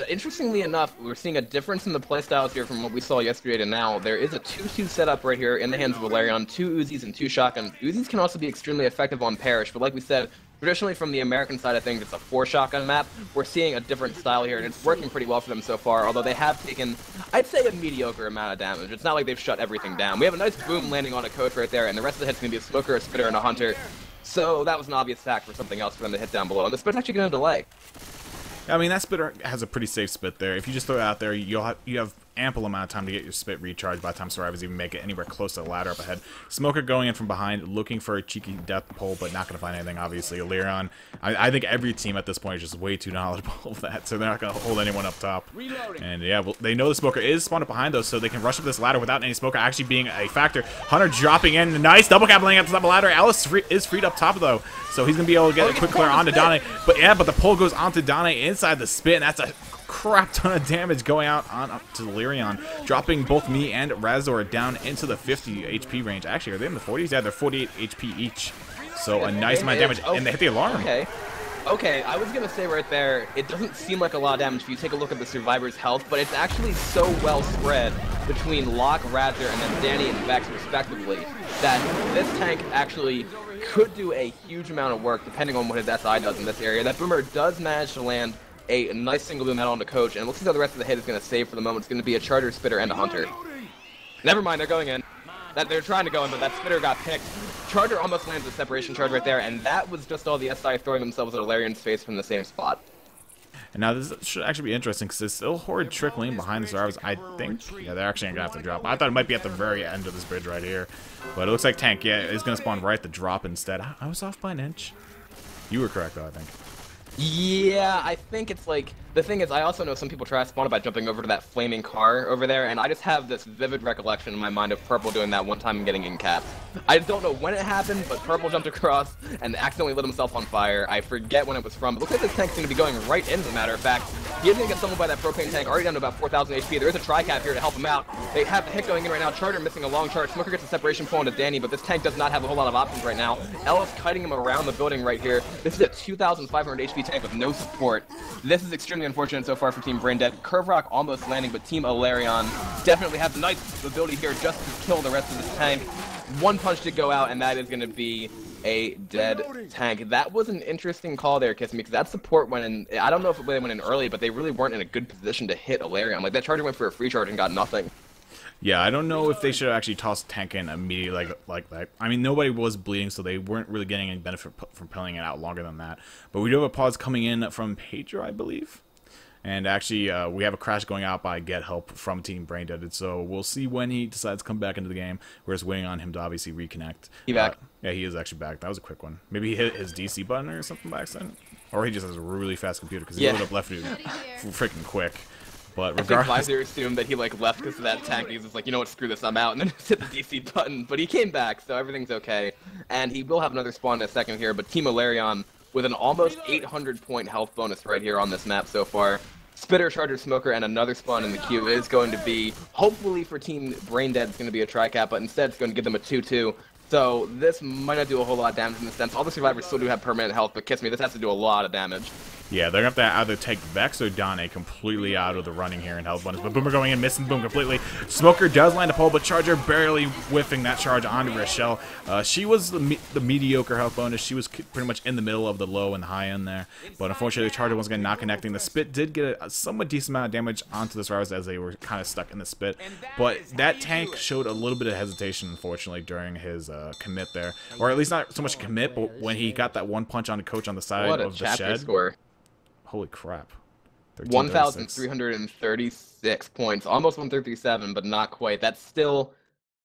Interestingly enough, we're seeing a difference in the playstyles here from what we saw yesterday to now. There is a 2-2 setup right here in the hands of Alerion. 2 Uzis and 2 shotguns. Uzis can also be extremely effective on Parrish, but like we said, traditionally from the American side of things, it's a 4 shotgun map. We're seeing a different style here, and it's working pretty well for them so far, although they have taken, I'd say, a mediocre amount of damage. It's not like they've shut everything down. We have a nice boom landing on a Coach right there, and the rest of the hit's going to be a Smoker, a Spitter, and a Hunter. So that was an obvious attack for something else for them to hit down below, and the Spit's actually going to delay. I mean, that Spitter has a pretty safe spit there. If you just throw it out there, you have ample amount of time to get your spit recharged by the time survivors even make it anywhere close to the ladder up ahead. Smoker going in from behind, looking for a cheeky death pull, but not going to find anything, obviously. Alerion, I think every team at this point is just way too knowledgeable of that, so they're not going to hold anyone up top. Reloading. And yeah, well, they know the Smoker is spawned up behind, though, so they can rush up this ladder without any Smoker actually being a factor. Hunter dropping in, nice double cap laying at the top of the ladder. Alice is freed up top, though, so he's going to be able to get a quick clear onto Dane. But yeah, but the pull goes onto Dane inside the spit, and that's a crap ton of damage going out on up to Alerion, dropping both me and Razor down into the 50 HP range. Actually, are they in the 40s? Yeah, they're 48 HP each. So a nice amount of damage, and they hit the alarm. Okay, I was going to say right there, it doesn't seem like a lot of damage if you take a look at the survivor's health, but it's actually so well spread between Locke, Razor, and then Danny and Vex respectively, that this tank actually could do a huge amount of work depending on what his SI does in this area. That Boomer does manage to land a nice single boom head on the coach, and let's see how the rest of the hit is going to save for the moment. It's going to be a Charger, Spitter, and a Hunter. Never mind, they're going in. They're trying to go in, but that Spitter got picked. Charger almost lands a separation charge right there, and that was just all the SI throwing themselves at Alerion's face from the same spot. And now this should actually be interesting because there's still Horde trickling behind the survivors, I think. Yeah, they're actually going to have to drop. I thought it might be at the very end of this bridge right here. But it looks like Tank, yeah, is going to spawn right at the drop instead. I was off by an inch. You were correct, though, I think. Yeah, I think it's like, the thing is, I also know some people try to spawn it by jumping over to that flaming car over there, and I just have this vivid recollection in my mind of Purple doing that one time and getting in caps. I don't know when it happened, but Purple jumped across and accidentally lit himself on fire. I forget when it was from, but looks like this tank's going to be going right in, as a matter of fact. He is going to get summoned by that propane tank, already down to about 4,000 HP. There is a tri-cap here to help him out. They have the hit going in right now. Charger missing a long charge. Smoker gets a separation pull into Danny, but this tank does not have a whole lot of options right now. L is kiting him around the building right here. This is a 2,500 HP tank with no support. This is extremely unfortunate so far for Team Braindead. Curve Rock almost landing, but Team Alerion definitely have the nice ability here just to kill the rest of this tank. One punch did go out, and that is going to be a dead tank. That was an interesting call there, Kiss Me, because that support went in. I don't know if they went in early, but they really weren't in a good position to hit Alerion. Like, that Charger went for a free charge and got nothing. Yeah, I don't know if they should have actually tossed Tank in immediately like that. I mean, nobody was bleeding, so they weren't really getting any benefit from pulling it out longer than that. But we do have a pause coming in from Pedro, I believe. And actually, we have a crash going out by Get Help from Team Braindead. So we'll see when he decides to come back into the game. We're just waiting on him to obviously reconnect. He back? Yeah, he is actually back. That was a quick one. Maybe he hit his DC button or something by accident. Or he just has a really fast computer because he loaded up left dude freaking quick. But regardless, I think Visor assumed that he like left because of that tank. He was just like, you know what, screw this, I'm out, and then just hit the DC button. But he came back, so everything's okay. And he will have another spawn in a second here. But Team Alerion with an almost 800-point health bonus right here on this map so far. Spitter, Charger, Smoker, and another spawn in the queue is going to be, hopefully for Team Braindead, it's going to be a tri-cap, but instead it's going to give them a 2-2. So this might not do a whole lot of damage in the sense. All the survivors still do have permanent health, but Kiss Me, this has to do a lot of damage. Yeah, they're going to have to either take Vex or Dane completely out of the running here in health bonus. But Boomer going in, missing Boom completely. Smoker does land a pole, but Charger barely whiffing that charge onto Rochelle. She was the mediocre health bonus. She was pretty much in the middle of the low and the high end there. But unfortunately, Charger once again not connecting. The Spit did get a somewhat decent amount of damage onto the survivors as they were kind of stuck in the Spit. But that tank showed a little bit of hesitation, unfortunately, during his commit there. Or at least not so much commit, but when he got that one punch on the coach on the side of the shed. Score. Holy crap. 1,336 points. Almost 137, but not quite. That's still,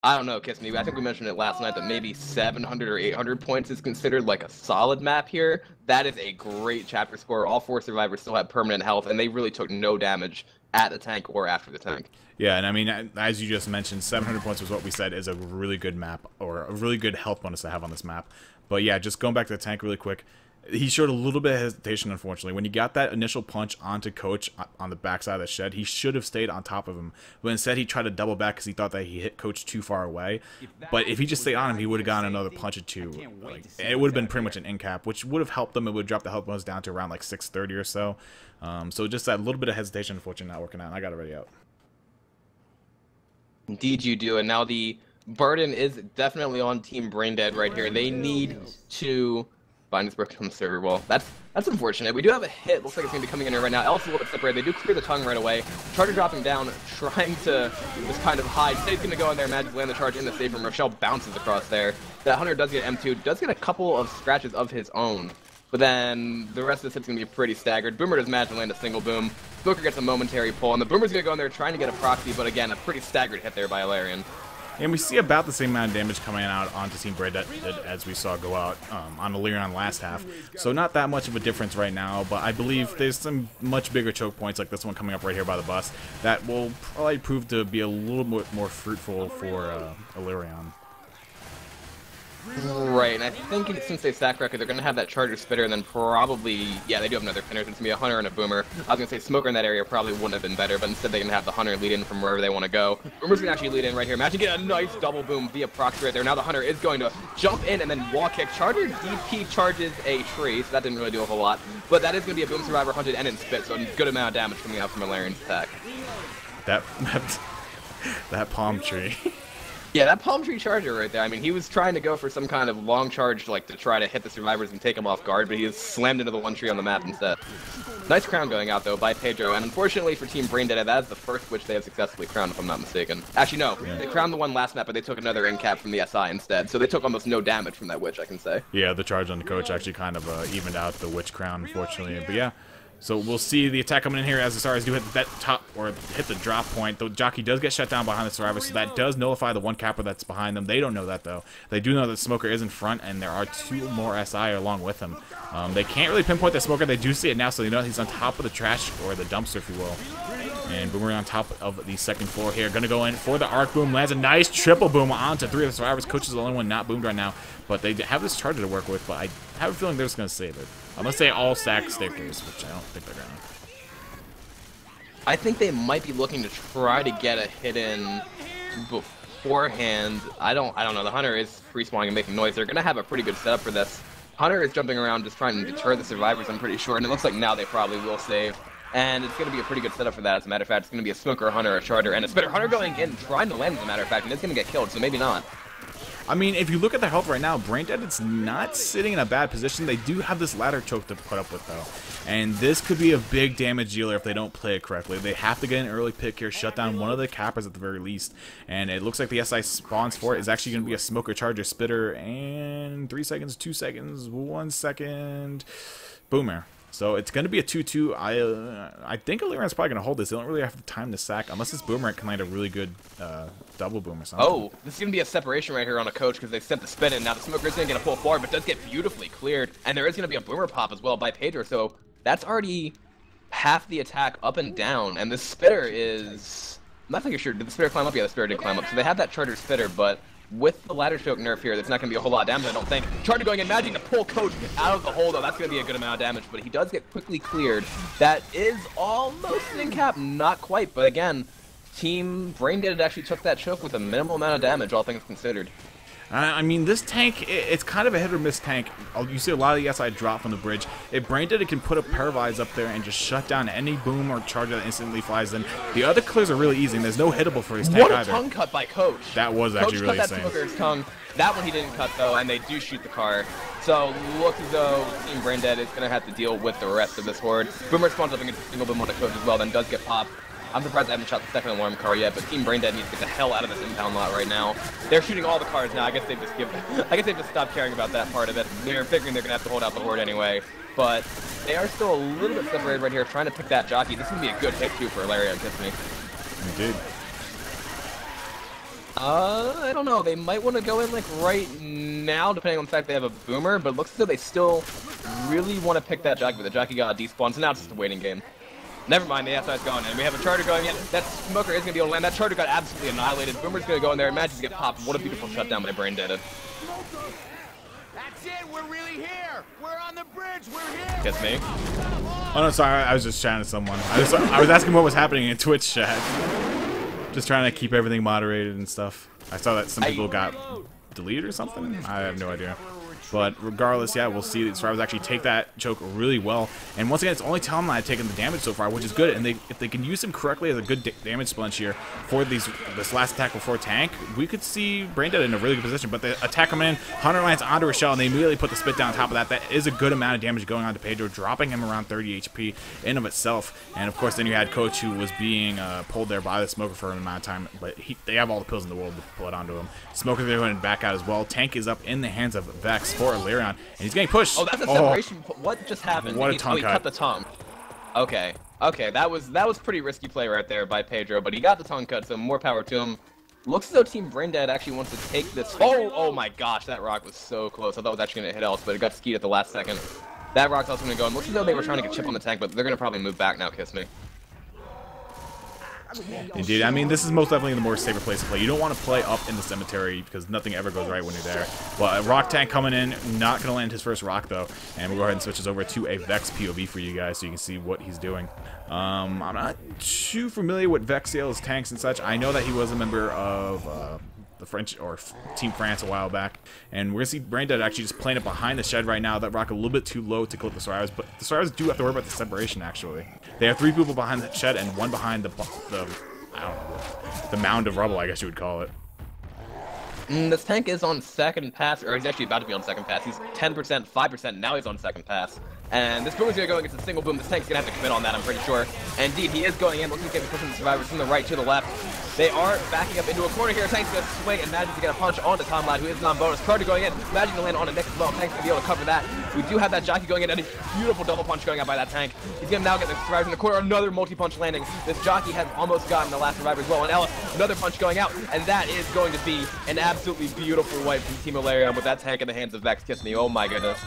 I don't know, Kiss Me. I think we mentioned it last night that maybe 700 or 800 points is considered like a solid map here. That is a great chapter score. All 4 survivors still have permanent health, and they really took no damage at the tank or after the tank. Yeah, and I mean, as you just mentioned, 700 points was what we said is a really good map, or a really good health bonus to have on this map. But yeah, just going back to the tank really quick. He showed a little bit of hesitation, unfortunately. When he got that initial punch onto Coach on the backside of the shed, he should have stayed on top of him. But instead, he tried to double back because he thought that he hit Coach too far away. But if he just stayed on him, he would have gotten another punch or two. Like, it would have been pretty much an in cap, which would have helped them. It would drop the health bonus down to around like 630 or so. So just that little bit of hesitation, unfortunately, not working out. And I got it ready out. Indeed, you do. And now the burden is definitely on Team Braindead right here. They need to find this broken on the server wall. That's unfortunate. We do have a hit. Looks like it's going to be coming in here right now. Elf's a little bit separated. They do clear the tongue right away. Charger dropping down, trying to just kind of hide. State's going to go in there, magically land the charge in the safe room. Rochelle bounces across there. That Hunter does get M2, does get a couple of scratches of his own. But then the rest of this hit's going to be pretty staggered. Boomer does manage to land a single boom. Smoker gets a momentary pull, and the Boomer's going to go in there trying to get a proxy, but again, a pretty staggered hit there by Alerion. And we see about the same amount of damage coming out onto Team Braindead as we saw go out on Alerion last half. So not that much of a difference right now, but I believe there's some much bigger choke points like this one coming up right here by the bus that will probably prove to be a little bit more fruitful for Alerion. Right, and I think since they sack record, they're going to have that Charger Spitter, and then probably, yeah, they do have another pinner. It's going to be a Hunter and a Boomer. I was going to say Smoker in that area probably wouldn't have been better, but instead they're going to have the Hunter lead in from wherever they want to go. Boomer's going to actually lead in right here. Imagine get a nice double boom via proxy right there. Now the Hunter is going to jump in and then wall kick. Charger DP charges a tree, so that didn't really do a whole lot. But that is going to be a Boom Survivor hunted and in spit, so a good amount of damage coming out from Alerion's attack. That palm tree. Yeah, that palm tree charger right there. I mean, he was trying to go for some kind of long charge, like to try to hit the survivors and take them off guard, but he was slammed into the one tree on the map instead. Nice crown going out though by Pedro, and unfortunately for Team Braindead, that is the first witch they have successfully crowned, if I'm not mistaken. Actually, no, they crowned the one last map, but they took another end cap from the SI instead, so they took almost no damage from that witch, I can say. Yeah, the charge on the coach actually kind of evened out the witch crown, unfortunately. But yeah. So we'll see the attack coming in here as the Stars do hit that top, or hit the drop point. The jockey does get shut down behind the survivor, so that does nullify the one capper that's behind them. They don't know that, though. They do know that Smoker is in front, and there are 2 more SI along with him. They can't really pinpoint the Smoker. They do see it now, so they know he's on top of the trash, or the dumpster, if you will. And Boomer on top of the second floor here. Going to go in for the arc boom. Lands a nice triple boom onto 3 of the survivors. Coach is the only one not boomed right now, but they have this charger to work with, but I have a feeling they're just going to save it. Unless they all stack staircase, which I don't think they're going to. I think they might be looking to try to get a hit in beforehand. I don't know. The Hunter is free spawning and making noise. They're gonna have a pretty good setup for this. Hunter is jumping around just trying to deter the survivors, I'm pretty sure, and it looks like now they probably will save. And it's going to be a pretty good setup for that, as a matter of fact. It's going to be a Smoker, Hunter, a Charger, and a Spitter. Hunter going in, trying to land, as a matter of fact, and it's going to get killed, so maybe not. I mean, if you look at their health right now, Braindead is not sitting in a bad position. They do have this ladder choke to put up with, though. And this could be a big damage dealer if they don't play it correctly. They have to get an early pick here, shut down one of the cappers at the very least. And it looks like the SI spawns for it is actually going to be a Smoker, Charger, Spitter, and 3 seconds, 2 seconds, 1 second, Boomer. So it's going to be a 2-2. I think Alerion's probably going to hold this. They don't really have the time to sack, unless this Boomer can land a really good double boom or something. Oh, this is going to be a separation right here on a coach because they sent the spin in. Now the Smoker is going to get a full forward, but does get beautifully cleared. And there is going to be a Boomer pop as well by Pedro. So that's already half the attack up and down. And the Spitter is... I'm not thinking sure. Did the Spitter climb up? Yeah, the Spitter did climb up. So they have that Charger Spitter, but... with the ladder choke nerf here, that's not going to be a whole lot of damage, I don't think. Charger going in, managing to pull Coach out of the hole, though. That's going to be a good amount of damage, but he does get quickly cleared. That is almost in cap. Not quite, but again, Team Braindead actually took that choke with a minimal amount of damage, all things considered. I mean, this tank, it's kind of a hit or miss tank. You see a lot of the SI drop from the bridge. If Braindead can put a Paralyze up there and just shut down any boom or charger that instantly flies in, the other clears are really easy, and there's no hittable for his tank either. What a tongue cut by Coach. That was actually really insane. Coach cut that Smoker's tongue. That one he didn't cut, though, and they do shoot the car. So, looks as though Team Braindead is going to have to deal with the rest of this horde. Boomer spawns up against a single boom on the Coach as well, then does get popped. I'm surprised I haven't shot the second alarm car yet, but Team Braindead needs to get the hell out of this impound lot right now. They're shooting all the cars now. I guess they've just stopped caring about that part of it. They're figuring they're gonna have to hold out the horde anyway. But they are still a little bit separated right here, trying to pick that jockey. This is gonna be a good hit too for Alerion, kiss me. Indeed. I don't know. They might want to go in like right now, depending on the fact they have a Boomer. But it looks as though they still really want to pick that jockey. But the jockey got a despawn, so now it's just a waiting game. Never mind, the SI's gone, and we have a Charger going in. That Smoker is going to be able to land. That Charger got absolutely annihilated. Boomer's going to go in there and manages to get popped. What a beautiful shutdown by Braindead. That's it, we're really here. We're on the bridge, we're here. Kiss me. Oh no, sorry, I was just chatting to someone. I was asking what was happening in Twitch chat. Just trying to keep everything moderated and stuff. I saw that some people got deleted or something. I have no idea. But regardless, yeah, we'll see the survivors actually take that choke really well. And once again, it's only Tom that have taken the damage so far, which is good. And if they can use him correctly as a good damage sponge here for this last attack before tank, we could see Braindead in a really good position. But they attack him in, Hunter lands onto a shell, and they immediately put the spit down on top of that. That is a good amount of damage going on to Pedro, dropping him around 30 HP in of itself. And of course, then you had Coach, who was being pulled there by the Smoker for an amount of time, but they have all the pills in the world to pull it onto him. Smoker going to back out as well. Tank is up in the hands of Vex for Alerion, and he's getting pushed. Oh, that's a separation. What just happened? What a tongue he cut the tongue. Okay, that was pretty risky play right there by Pedro, but he got the tongue cut, so more power to him. Looks as though Team Braindead actually wants to take this. Oh my gosh, that rock was so close. I thought it was actually gonna hit else, but it got skied at the last second. That rock's also gonna go, and looks as though they were trying to get chip on the tank, but they're gonna probably move back now. Kiss me. Indeed, I mean, this is most definitely the more safer place to play. You don't want to play up in the cemetery because nothing ever goes right when you're there. But a rock tank coming in, not going to land his first rock though. And we'll go ahead and switch this over to a Vex POV for you guys so you can see what he's doing. I'm not too familiar with Vexiel's tanks and such. I know that he was a member of the French or Team France a while back, and we're gonna see Braindead actually just playing it behind the shed right now. That rock a little bit too low to clip the survivors, but the survivors do have to worry about the separation actually. They have 3 people behind the shed and 1 behind the I don't know, the mound of rubble, I guess you would call it. This tank is on second pass, or he's actually about to be on second pass. He's 10%, 5%, now he's on second pass. And this boom is going to go against a single boom. This tank's going to have to commit on that, I'm pretty sure. And indeed, he is going in. Looks like he's pushing the survivors from the right to the left. They are backing up into a corner here. Tank's going to swing and manages to get a punch onto Tom Ladd, who is non-bonus. Carter going in, managing to land on a Nick as well. Tank's going to be able to cover that. We do have that jockey going in, and a beautiful double punch going out by that tank. He's going to now get the survivors in the corner. Another multi-punch landing. This jockey has almost gotten the last survivor as well. And Ellis, another punch going out. And that is going to be an absolutely beautiful wipe from Team Alerion with that tank in the hands of Vex. Kiss me. Oh my goodness.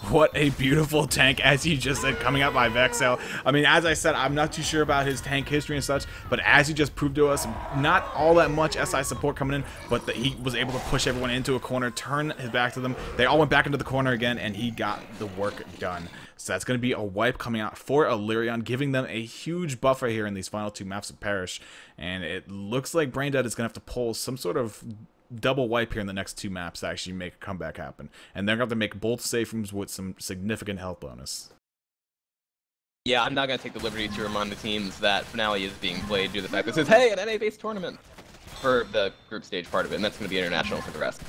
What a beautiful tank, as you just said, coming out by Vexiel. I mean, as I said, I'm not too sure about his tank history and such, but as he just proved to us, not all that much SI support coming in, but he was able to push everyone into a corner, turn his back to them. They all went back into the corner again, and he got the work done. So that's going to be a wipe coming out for Alerion, giving them a huge buffer here in these final 2 maps of Parish. And it looks like Braindead is going to have to pull some sort of double wipe here in the next 2 maps to actually make a comeback happen. And they're going to have to make both safe rooms with some significant health bonus. Yeah, I'm not going to take the liberty to remind the teams that Finale is being played due to the fact that this is, hey, an NA-based tournament for the group stage part of it, and that's going to be international for the rest.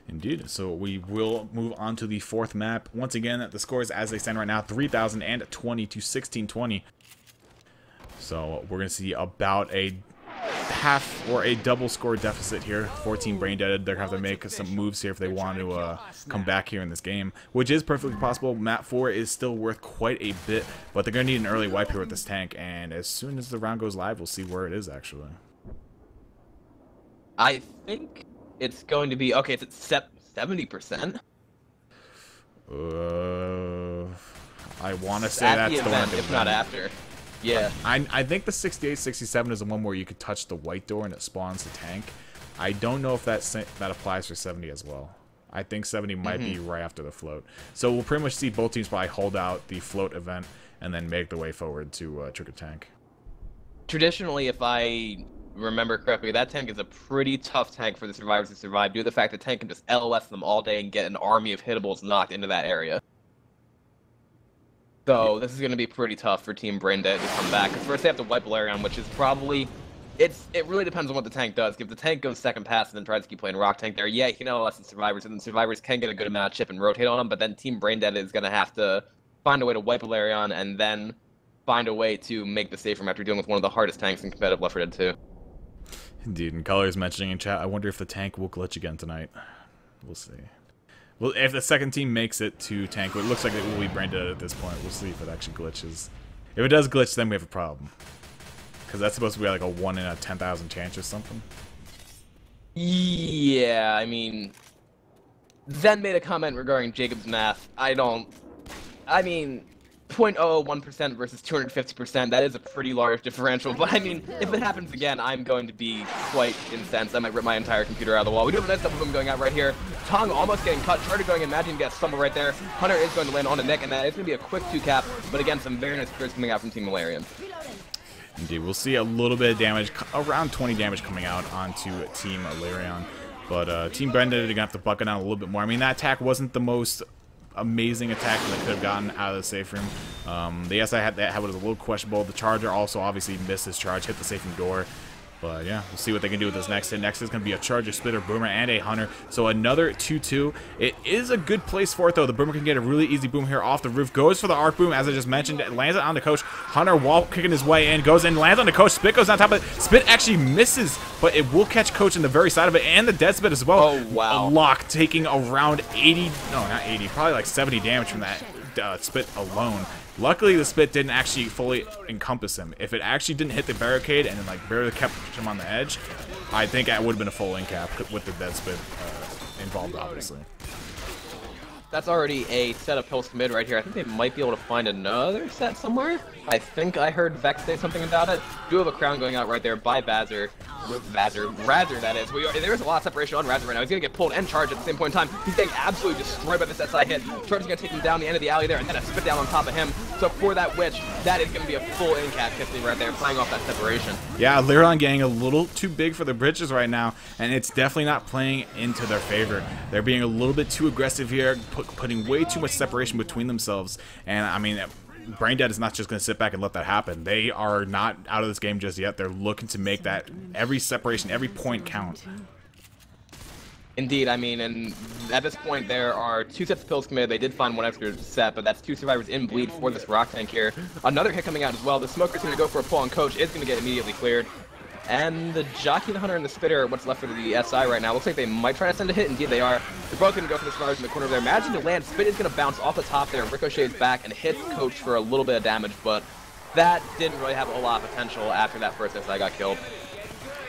Indeed. So we will move on to the 4th map. Once again, the scores as they stand right now, 3,020 to 1,620. So we're going to see about a half or a double score deficit here for Team Braindead. They're going to have to make some moves here if they want to come back here in this game, which is perfectly possible. Map 4 is still worth quite a bit, but they're going to need an early wipe here with this tank, and as soon as the round goes live, we'll see where it is actually. I think it's going to be, okay, it's at 70%. I want to say that's the event, one, if not after. Yeah. I think the 68, 67 is the one where you could touch the white door and it spawns the tank. I don't know if that applies for 70 as well. I think 70 might be right after the float. So we'll pretty much see both teams probably hold out the float event and then make the way forward to trick a tank. Traditionally, if I remember correctly, that tank is a pretty tough tank for the survivors to survive due to the fact that tank can just LOS them all day and get an army of hittables knocked into that area. So this is going to be pretty tough for Team Braindead to come back. Because first they have to wipe Alerion, which is probably... It really depends on what the tank does. If the tank goes second pass and then tries to keep playing rock tank there, yeah, he can LOS the survivors, and the survivors can get a good amount of chip and rotate on them, but then Team Braindead is going to have to find a way to wipe Alerion and then find a way to make the safe room after dealing with one of the hardest tanks in competitive Left 4 Dead 2. Indeed, and Color is mentioning in chat, I wonder if the tank will glitch again tonight. We'll see. Well, if the second team makes it to tank, it looks like it will be Braindead at this point. We'll see if it actually glitches. If it does glitch, then we have a problem. Because that's supposed to be like a 1 in a 10,000 chance or something. Yeah, I mean... Zen made a comment regarding Jacob's math. I mean... 0.01% versus 250%, that is a pretty large differential, but I mean, if it happens again, I'm going to be quite incensed. I might rip my entire computer out of the wall. We do have a nice double boom going out right here. Tong almost getting cut, Charter going in, Imagine gets stumble right there. Hunter is going to land on the neck, and that is going to be a quick 2-cap, but again, some very nice clears coming out from Team Alerion. Indeed, we'll see a little bit of damage, around 20 damage coming out onto Team Alerion, but Team Braindead are going to have to bucket down a little bit more. I mean, that attack wasn't the most amazing attack that could have gotten out of the safe room. The SI had that was a little questionable. The Charger also obviously missed his charge, hit the safe room door. But yeah, we'll see what they can do with this next hit. Next is going to be a Charger, Splitter, Boomer, and a Hunter. So another 2-2. It is a good place for it, though. The Boomer can get a really easy boom here off the roof. Goes for the arc boom, as I just mentioned. It lands it on the Coach. Hunter wall kicking his way in. Goes in, lands on the Coach. Spit goes on top of it. Spit actually misses, but it will catch Coach in the very side of it. And the Dead Spit as well. Oh, wow. A lock taking around 80, no, not 80, probably like 70 damage from that Spit alone. Luckily, the Spit didn't actually fully encompass him. If it actually didn't hit the barricade and then like barely kept him on the edge, I think that would have been a full in cap with the Dead Spit involved, obviously. That's already a set of pills mid right here. I think they might be able to find another set somewhere. I think I heard Vex say something about it. Do have a crown going out right there by Razor, that is. There's a lot of separation on Razor right now. He's going to get pulled and charged at the same point in time. He's getting absolutely destroyed by this SI hit. Charger's going to take him down the end of the alley there and then a spit down on top of him. So for that Witch, that is going to be a full in-cap Kissing right there, playing off that separation. Yeah, Alerion getting a little too big for the bridges right now, and it's definitely not playing into their favor. They're being a little bit too aggressive here, putting way too much separation between themselves. And I mean, Braindead is not just going to sit back and let that happen. They are not out of this game just yet. They're looking to make that every separation, every point count. Indeed, I mean, and at this point there are 2 sets of pills committed. They did find 1 extra set, but that's 2 survivors in bleed for this rock tank here. Another hit coming out as well. The Smoker's going to go for a pull on Coach. It's going to get immediately cleared. And the Jockey, the Hunter, and the Spitter are what's left for the SI right now. Looks like they might try to send a hit. Indeed, they are. They're both going to go for the survivors in the corner there. Imagine to land. Spit is going to bounce off the top there, ricochets back, and hits Coach for a little bit of damage, but that didn't really have a lot of potential after that first SI got killed.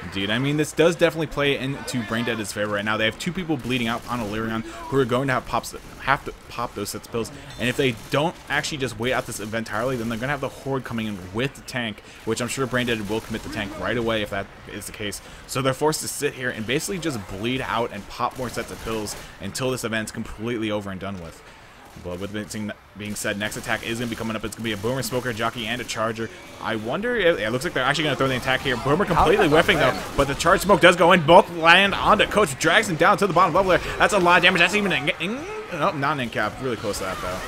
Indeed, I mean, this does definitely play into Braindead's favor right now. They have 2 people bleeding out on Alerion who are going to have to pop those sets of pills. And if they don't actually just wait out this event entirely, then they're going to have the Horde coming in with the tank, which I'm sure Braindead will commit the tank right away if that is the case. So they're forced to sit here and basically just bleed out and pop more sets of pills until this event's completely over and done with. But with it being said, next attack is going to be coming up. It's going to be a Boomer, Smoker, Jockey, and a Charger. I wonder if it looks like they're actually going to throw the attack here. Boomer completely whiffing, though, but the Charge Smoke does go in. Both land onto Coach, drags him down to the bottom level there. That's a lot of damage. That's even not an in-cap. Really close to that, though.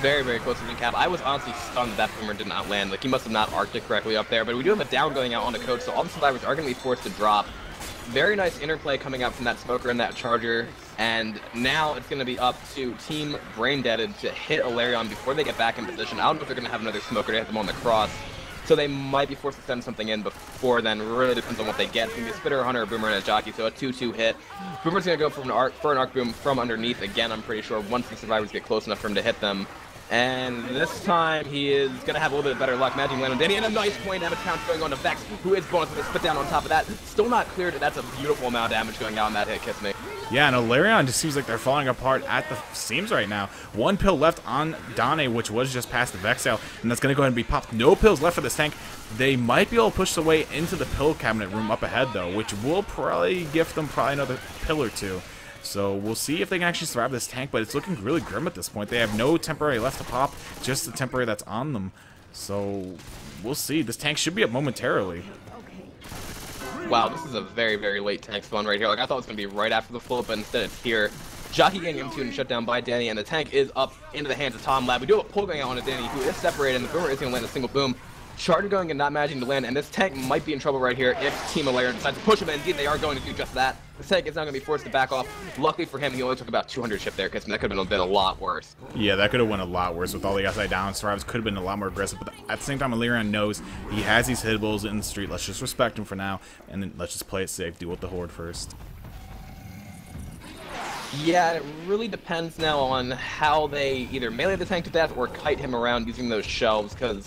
Very, very close to the in-cap. I was honestly stunned that Boomer did not land. Like, he must have not arced it correctly up there. But we do have a down going out on the Coach, so all the survivors are going to be forced to drop. Very nice interplay coming out from that Smoker and that Charger, and now it's going to be up to Team Braindeaded to hit Alerion before they get back in position. I don't know if they're going to have another Smoker to hit them on the cross, so they might be forced to send something in before then. Really depends on what they get. It's going to be a Spitter, a Hunter, a Boomer, and a Jockey, so a 2-2 hit. Boomer's going to go for an arc boom from underneath again, I'm pretty sure, once the survivors get close enough for him to hit them. And this time, he is going to have a little bit of better luck. Magic land on Danny, and a nice point damage count going on to Vex, who is bonus with a spit down on top of that. Still not cleared. That's a beautiful amount of damage going out on that hit, Kiss Me. Yeah, and Alerion just seems like they're falling apart at the seams right now. 1 pill left on Dane, which was just past the Vexale, and that's going to go ahead and be popped. No pills left for this tank. They might be able to push their way into the pill cabinet room up ahead, though, which will probably gift them another pill or 2. So we'll see if they can actually survive this tank, but it's looking really grim at this point. They have no temporary left to pop, just the temporary that's on them. So we'll see. This tank should be up momentarily. Wow, this is a very, very late tank spawn right here. Like, I thought it was going to be right after the flip, but instead it's here. Jockey getting into and shut down by Danny, and the tank is up into the hands of Tom Lab. We do have a pull going out on Danny, who is separated, and the Boomer is going to land a single boom. Charger going and not managing to land, and this tank might be in trouble right here if Team Alerion decides to push him, and indeed they are going to do just that. This tank is now going to be forced to back off. Luckily for him, he only took about 200 chip there, because that could have been a lot worse. Yeah, that could have went a lot worse with all the outside down. Survivors could have been a lot more aggressive, but at the same time, Alerion knows he has these hittables in the street. Let's just respect him for now, and then let's just play it safe, deal with the Horde first. Yeah, it really depends now on how they either melee the tank to death or kite him around using those shelves, because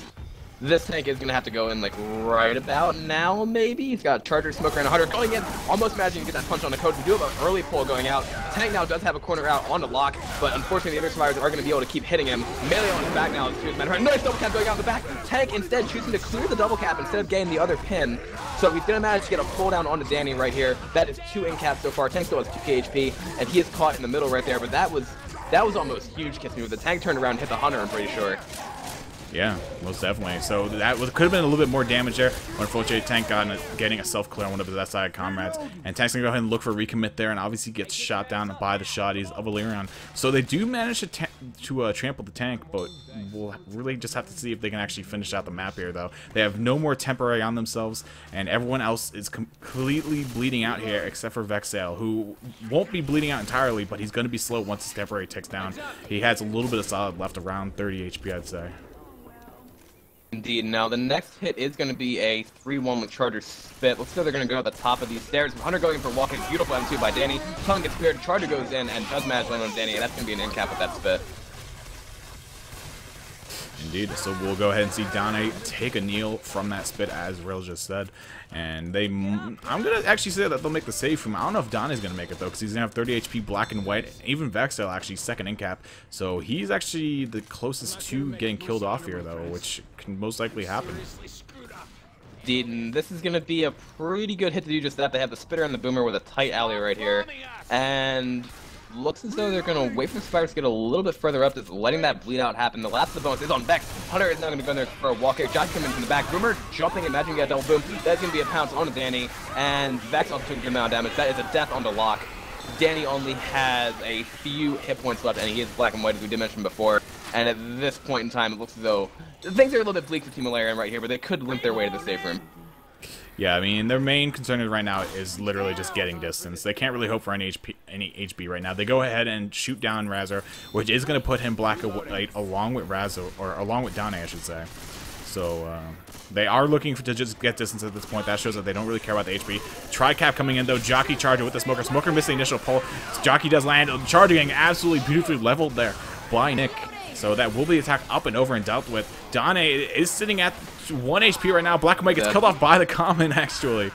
this tank is going to have to go in, like, right about now, maybe? He's got Charger, Smoker, and a Hunter going in. Almost managing to get that punch on the Coach. We do have an early pull going out. The tank now does have a corner out on the lock, but unfortunately the other survivors are going to be able to keep hitting him. Melee on his back now. Nice double cap going out in the back. Tank instead choosing to clear the double cap instead of getting the other pin. So he's going to manage to get a pull down onto Danny right here. That is 2 in caps so far. Tank still has 2 HP, and he is caught in the middle right there, but that was almost huge, Kiss Me. With the tank turned around and hit the Hunter, I'm pretty sure. Yeah, most definitely. So that could have been a little bit more damage there. Unfortunately, Tank getting a self-clear on one of his side comrades. And Tank's going to go ahead and look for a recommit there, and obviously gets shot down by the shotties of Alerion. So they do manage to trample the tank, but we'll really just have to see if they can actually finish out the map here, though. They have no more temporary on themselves, and everyone else is completely bleeding out here except for Vexale, who won't be bleeding out entirely, but he's going to be slow once his temporary ticks down. He has a little bit of solid left, around 30 HP, I'd say. Indeed. Now, the next hit is going to be a 3-1 with Charger Spit. Looks like they're going to go at the top of these stairs. Hunter going for walking. Beautiful M2 by Danny. Tongue gets cleared. Charger goes in and does manage land on Danny, and that's going to be an in cap with that Spit. Indeed. So we'll go ahead and see Dane take a kneel from that spit, as Rail just said. And I'm going to actually say that they'll make the save from. I don't know if Dane's going to make it, though, because he's going to have 30 HP black and white. Even Vexel, actually, second in cap. So he's actually the closest to getting killed off here, though, which can most likely happen. Indeed, this is going to be a pretty good hit to do just that. They have the spitter and the boomer with a tight alley right here. And looks as though they're going to wait for the survivors to get a little bit further up, just letting that bleed out happen. The last of the bonus is on Vex. Hunter is now going to go in there for a walk here. Josh coming from the back. Boomer jumping, imagine you get a double boom. That's going to be a pounce onto Danny. And Vex also took a good amount of damage. That is a death onto Locke. Danny only has a few hit points left, and he is black and white, as we did mention before. And at this point in time, it looks as though things are a little bit bleak for Team Alerion right here, but they could limp their way to the safe room. Yeah, I mean, their main concern right now is literally just getting distance. They can't really hope for any HB right now. They go ahead and shoot down Razor, which is going to put him black and white along with Razor, or along with Dane, I should say. So they are looking to just get distance at this point. That shows that they don't really care about the HP. Tri-Cap coming in, though. Jockey charging with the Smoker. Smoker missed the initial pull. Jockey does land. Charging getting absolutely beautifully leveled there by Nick. So that will be attacked up and over and dealt with. Dane is sitting at 1 HP right now. Black and White gets killed off by the common, actually.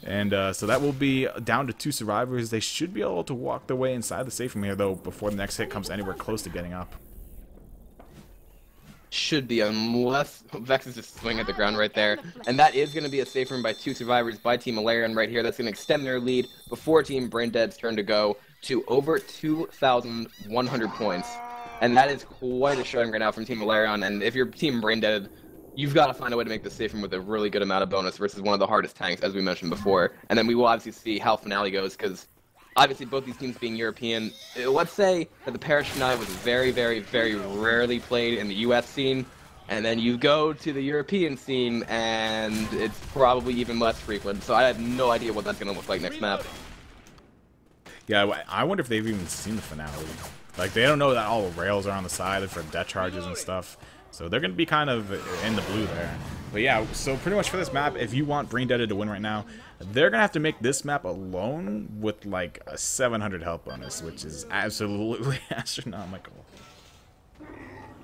And so that will be down to 2 survivors. They should be able to walk their way inside the safe from here, though, before the next hit comes anywhere close to getting up. Should be, unless Vex is just swinging at the ground right there. And that is going to be a safe room by 2 survivors by Team Alerion right here. That's going to extend their lead before Team Braindead's turn to go to over 2,100 points. And that is quite a showing right now from Team Alerion. And if you're Team Braindead, you've got to find a way to make this safe room with a really good amount of bonus versus one of the hardest tanks, as we mentioned before. And then we will obviously see how finale goes, because obviously both these teams being European, let's say that the Parish finale was very, very, very rarely played in the US scene. And then you go to the European scene, and it's probably even less frequent. So I have no idea what that's going to look like next map. Yeah, I wonder if they've even seen the finale. Like, they don't know that all the rails are on the side for death charges and stuff. So they're going to be kind of in the blue there. But yeah, so pretty much for this map, if you want Braindead to win right now, they're going to have to make this map alone with like a 700 health bonus, which is absolutely astronomical.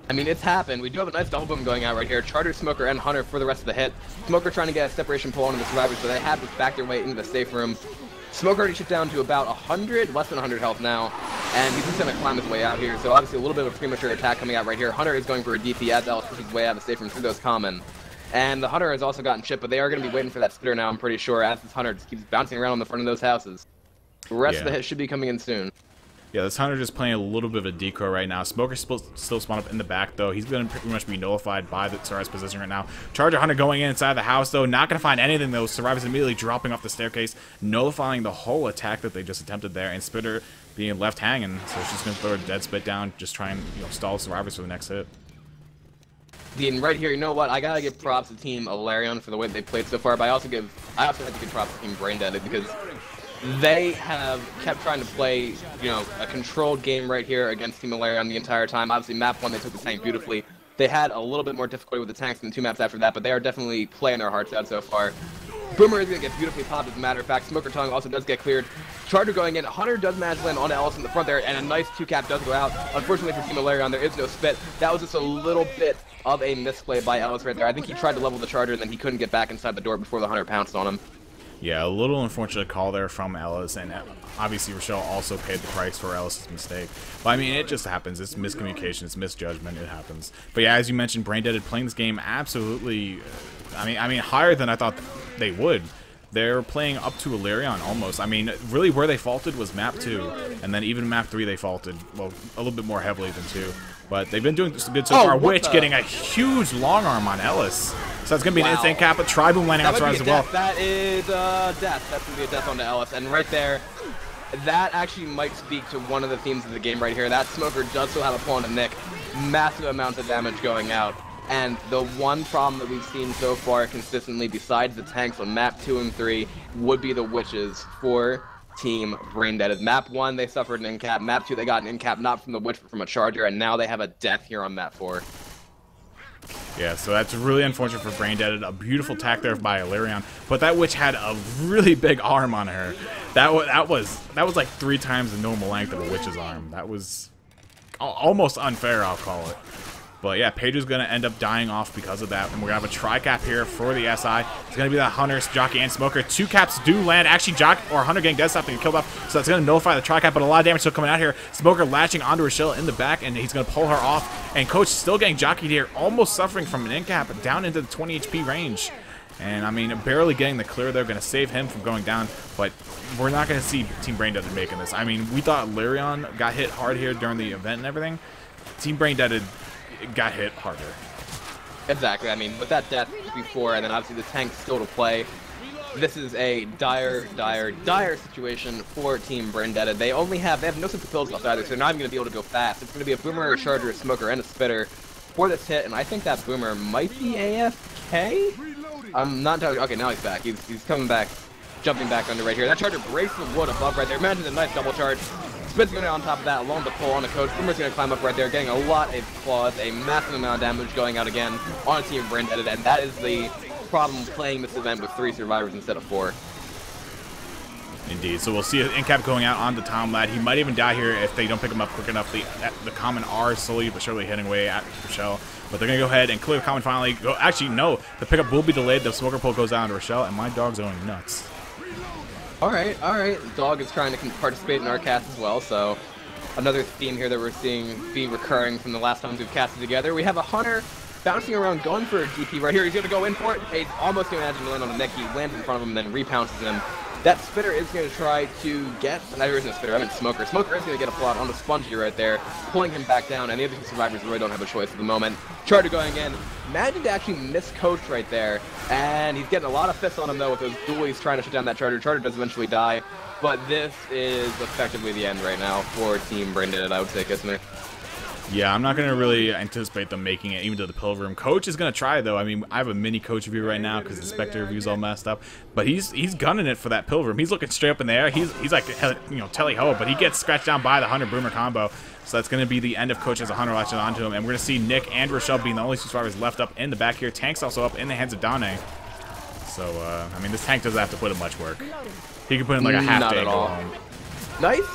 I mean, it's happened. We do have a nice double boom going out right here. Charter, Smoker, and Hunter for the rest of the hit. Smoker trying to get a separation pull onto the survivors, but they have to back their way into the safe room. Smoker already chipped down to about 100, less than 100 health now, and he's just going to climb his way out here. So obviously a little bit of a premature attack coming out right here. Hunter is going for a DP as Alice pushes his way out of the safe room through those common. And the Hunter has also gotten chipped, but they are going to be waiting for that spitter now, I'm pretty sure, as this Hunter just keeps bouncing around on the front of those houses. The rest of the hit should be coming in soon. Yeah, this Hunter just playing a little bit of a decoy right now. Smoker's still spawned up in the back, though. He's going to pretty much be nullified by the Survivor's position right now. Charger Hunter going inside the house, though. Not going to find anything, though. Survivor's immediately dropping off the staircase, nullifying the whole attack that they just attempted there. And Spitter being left hanging, so she's going to throw a dead spit down, just try and stall Survivors for the next hit. And right here, you know what? I gotta give props to Team Alerion for the way they played so far, but I also have to give props to Team Braindead because they have kept trying to play, a controlled game right here against Team Alerion the entire time. Obviously, map 1, they took the tank beautifully. They had a little bit more difficulty with the tanks than 2 maps after that, but they are definitely playing their hearts out so far. Boomer is going to get beautifully popped, as a matter of fact. Smoker Tongue also does get cleared. Charger going in. Hunter does manage to land on Ellis in the front there, and a nice 2-cap does go out. Unfortunately for Team Alerion, there is no spit. That was just a little bit of a misplay by Ellis right there. I think he tried to level the Charger, and then he couldn't get back inside the door before the Hunter pounced on him. Yeah, a little unfortunate call there from Ellis, and obviously Rochelle also paid the price for Ellis' mistake. But I mean, it just happens. It's miscommunication, it's misjudgment, it happens. But yeah, as you mentioned, Braindead playing this game absolutely, I mean, higher than I thought they would. They're playing up to Alerion almost. I mean, really where they faulted was map 2, and then even map 3 they faulted, well, a little bit more heavily than 2. But they've been doing good so far, which getting a huge long arm on Ellis. So that's going to be an instant cap, but Tri-Boom landing on Survivors as well. That is death. That's going to be a death onto Ellis. And right there, that actually might speak to one of the themes of the game right here. That Smoker does still have a pull on Nick. Massive amounts of damage going out. And the one problem that we've seen so far consistently, besides the tanks on map 2 and 3, would be the witches for Team Braindead. Map 1, they suffered an in-cap. Map 2, they got an in-cap, not from the witch, but from a Charger. And now they have a death here on map 4. Yeah, so that's really unfortunate for Braindead. A beautiful attack there by Alerion, but that witch had a really big arm on her. That was like 3 times the normal length of a witch's arm. That was almost unfair, I'll call it. But yeah, Pedro's going to end up dying off because of that. And we're going to have a tri-cap here for the SI. It's going to be that Hunter, Jockey, and Smoker. 2 caps do land. Actually, Jock or Hunter getting dead stop to get killed off. So that's going to nullify the tri-cap, but a lot of damage still coming out here. Smoker latching onto Rochelle in the back, and he's going to pull her off. And Coach still getting jockeyed here, almost suffering from an in-cap down into the 20 HP range. And, I mean, barely getting the clear there. Going to save him from going down, but we're not going to see Team Brain Dead making this. I mean, we thought Alerion got hit hard here during the event and everything. Team Brain Dead got hit harder. Exactly. I mean, with that death before, and then obviously the tank still to play, this is a dire situation for Team Brain Dead. They have no sense of pills left either, so they're not even going to be able to go fast. It's going to be a Boomer, a Charger, a Smoker, and a Spitter for this hit, and I think that Boomer might be AFK? I'm not entirely... Okay, now he's back. He's coming back, jumping back under right here. That Charger breaks the wood above right there. Imagine a nice double charge. Spit's going on top of that, along the pull on the Coach. Boomer's going to climb up right there, getting a lot of claws, a massive amount of damage going out again on a Team Brain Dead, and that is the problem playing this event with 3 survivors instead of 4. Indeed. So we'll see an in-cap going out on the Tom Lad. He might even die here if they don't pick him up quick enough. The common R slowly but surely heading away at Rochelle. But they're going to go ahead and clear the common finally. Actually, no. The pickup will be delayed. The Smoker pull goes down to Rochelle, and my dog's going nuts. Alright. The dog is trying to participate in our cast as well, so another theme here that we're seeing be recurring from the last times we've casted together. We have a Hunter bouncing around, going for a DP right here. He's going to go in for it. He's almost going to land on the neck. He lands in front of him and then repounces him. That Spitter is going to try to get... No, there isn't a Spitter. I meant Smoker. Smoker is going to get a plot on the Spongy right there, pulling him back down, and the other 2 survivors really don't have a choice at the moment. Charger going in. Managing to actually miss Coach right there, and he's getting a lot of fists on him, though, with those dualies trying to shut down that Charger. Charger does eventually die, but this is effectively the end right now for Team Brain Dead, I would say, Kissner. Yeah, I'm not going to really anticipate them making it even to the pill room. Coach is going to try, though. I mean, I have a mini Coach review right now because the Spectre review's all messed up. But he's gunning it for that pill room. He's looking straight up in the air. He's like, you know, telly-ho, but he gets scratched down by the Hunter Boomer combo. So that's going to be the end of Coach as a Hunter latching onto him. And we're going to see Nick and Rochelle being the only 2 survivors left up in the back here. Tank's also up in the hands of Dane. So, I mean, this tank doesn't have to put in much work. He can put in like a half day and go home. Nice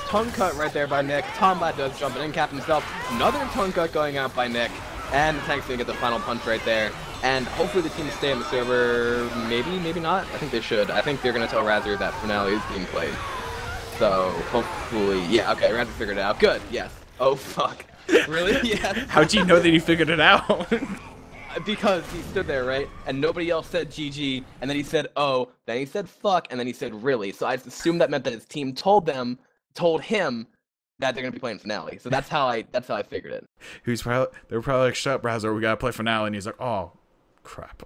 tongue cut right there by Nick. Tom Lad does jump and in-cap himself. Another tongue cut going out by Nick. And the tank's going to get the final punch right there. And hopefully the team stay on the server. Maybe, maybe not. I think they should. I think they're going to tell Razor that Finale is being played. So, hopefully... Yeah, okay, Razor figured it out. Good, yes. Oh, fuck. Really? Yes. How'd you know that he figured it out? Because he stood there, right? And nobody else said GG. And then he said, oh. Then he said fuck. And then he said really. So I assumed that meant that his team told him that they're gonna be playing Finale. So that's how I figured it. They were probably like, shut up, Razor, we gotta play Finale, and he's like, oh crap.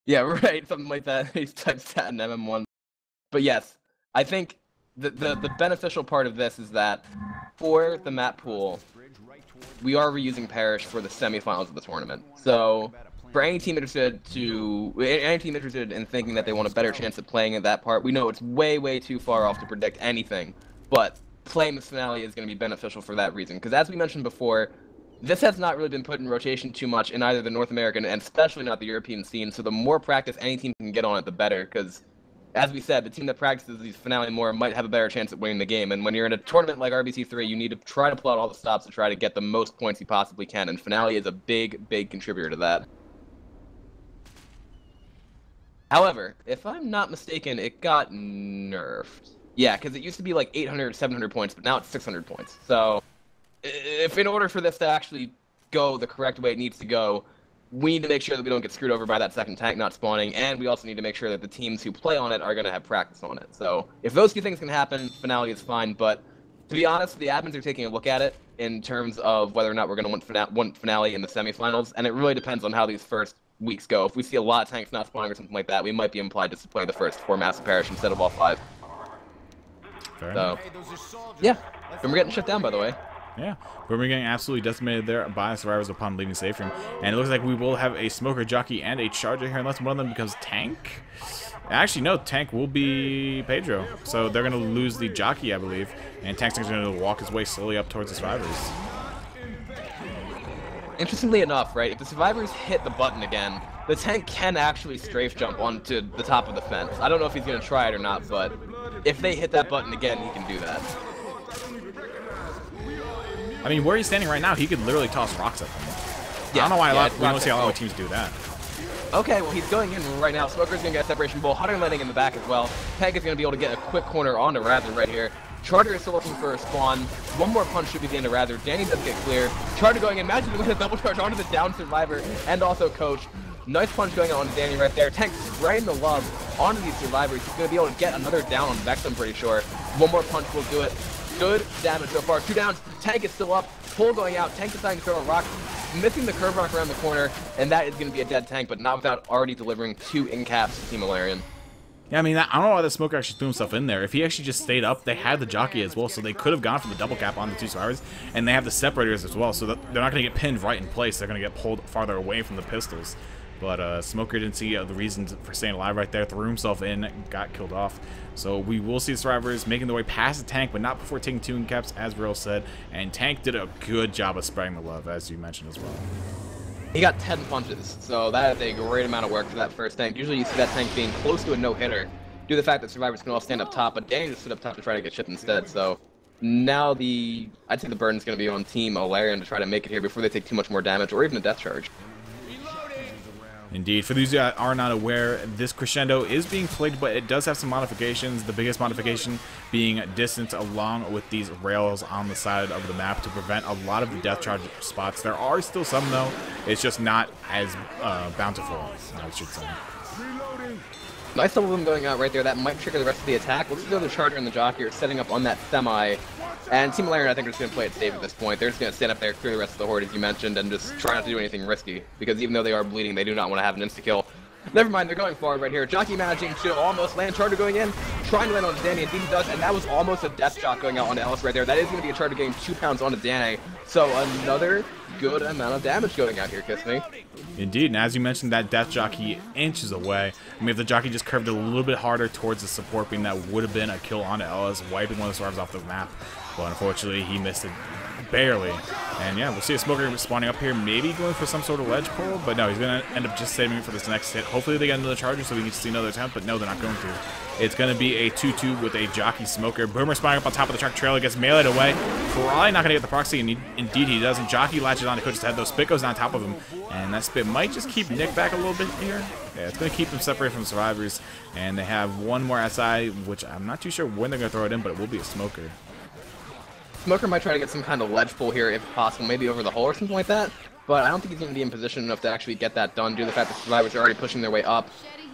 Yeah, right, something like that. He types that in MM1. But yes, I think the beneficial part of this is that for the map pool, we are reusing Parish for the semifinals of the tournament. So for any team interested in thinking that they want a better chance at playing at that part, we know it's way too far off to predict anything, but playing this Finale is going to be beneficial for that reason. Because as we mentioned before, this has not really been put in rotation too much in either the North American and especially not the European scene, so the more practice any team can get on it, the better, because as we said, the team that practices these Finale more might have a better chance at winning the game, and when you're in a tournament like RBT3, you need to try to pull out all the stops to try to get the most points you possibly can, and Finale is a big contributor to that. However, if I'm not mistaken, it got nerfed. Yeah, because it used to be like 800, 700 points, but now it's 600 points. So, if in order for this to actually go the correct way it needs to go, we need to make sure that we don't get screwed over by that second tank not spawning, and we also need to make sure that the teams who play on it are going to have practice on it. So, if those 2 things can happen, Finale is fine, but to be honest, the admins are taking a look at it in terms of whether or not we're going to want Finale in the semifinals, and it really depends on how these first weeks go. If we see a lot of tanks not spawning or something like that, we might be implied to play the first 4 Massive Parish instead of all 5. So, yeah. Boomer getting shut down, by the way. Yeah, Boomer getting absolutely decimated there by the survivors upon leaving safe room. And it looks like we will have a Smoker, Jockey, and a Charger here, unless one of them becomes Tank. Actually, no, Tank will be Pedro. So they're going to lose the Jockey, I believe. And Tank's going to walk his way slowly up towards the survivors. Interestingly enough, right, if the survivors hit the button again, the tank can actually strafe jump onto the top of the fence. I don't know if he's going to try it or not, but if they hit that button again, he can do that. I mean, where he's standing right now, he could literally toss rocks at them. I don't know why we don't see a lot of teams do that. Okay, well, he's going in right now. Smoker's going to get a separation bull. Hunter landing in the back as well. Tank is going to be able to get a quick corner onto Rather right here. Charter is still looking for a spawn. One more punch should be the end of Rather. Danny does get clear. Charter going in. Imagine doing a double charge onto the down survivor and also Coach. Nice punch going on to Danny right there. Tank spraying the love onto these survivors. He's going to be able to get another down on Vex, I'm pretty sure. One more punch will do it. Good damage so far. 2 downs. Tank is still up. Pull going out. Tank deciding to throw a rock. Missing the curve rock around the corner. And that is going to be a dead Tank, but not without already delivering 2 in-caps to Team Alerion. Yeah, I mean, I don't know why the Smoker actually threw himself in there. If he actually just stayed up, they had the jockey as well, so they could have gone for the double cap on the 2 survivors, and they have the separators as well, so that they're not going to get pinned right in place. They're going to get pulled farther away from the pistols. But Smoker didn't see the reasons for staying alive right there, threw himself in, got killed off. So we will see the survivors making their way past the Tank, but not before taking 2 in-caps, as Real said, and Tank did a good job of spreading the love, as you mentioned as well. He got 10 punches, so that is a great amount of work for that first Tank. Usually you see that Tank being close to a no-hitter due to the fact that survivors can all stand up top, but Danny just stood up top to try to get chipped instead. So now I'd say the burden's going to be on Team Alerion to try to make it here before they take too much more damage or even a death charge. Indeed. For those that are not aware, this crescendo is being played, but it does have some modifications. The biggest modification being distance along with these rails on the side of the map to prevent a lot of the death charge spots. There are still some, though. It's just not as bountiful, I should say. Nice double boom going out right there. That might trigger the rest of the attack. Looks as though the Charger and the Jockey are setting up on that semi. And Team Alerion, I think, are just going to play it safe at this point. They're just going to stand up there, clear the rest of the Horde, as you mentioned, and just try not to do anything risky. Because even though they are bleeding, they do not want to have an insta-kill. Never mind, they're going forward right here. Jockey managing to almost land. Charger going in, trying to land on Danny, and he does, and that was almost a death shot going out onto Ellis right there. That is going to be a Charger getting 2 pounds onto Danny. So another good amount of damage going out here, Kiss Me. Indeed, and as you mentioned, that death jockey inches away. I mean, if the jockey just curved a little bit harder towards the support beam, that would have been a kill onto Ellis, wiping one of the survivors off the map. But unfortunately, he missed it barely. And yeah, we'll see a Smoker spawning up here, maybe going for some sort of ledge pull, but no, he's going to end up just saving it for this next hit. Hopefully they get another Charger so we can see another attempt, but no, they're not going to. It's going to be a 2-2 with a Jockey Smoker. Boomer spawning up on top of the truck trailer, gets meleeed away. Probably not going to get the proxy, and indeed he doesn't. Jockey latches on to Coach's head, though. Spit goes on top of him, and that Spit might just keep Nick back a little bit here. Yeah, it's going to keep him separated from the survivors, and they have one more SI, which I'm not too sure when they're going to throw it in, but it will be a Smoker. Smoker might try to get some kind of ledge pull here if possible, maybe over the hole or something like that. But I don't think he's going to be in position enough to actually get that done due to the fact that survivors are already pushing their way up.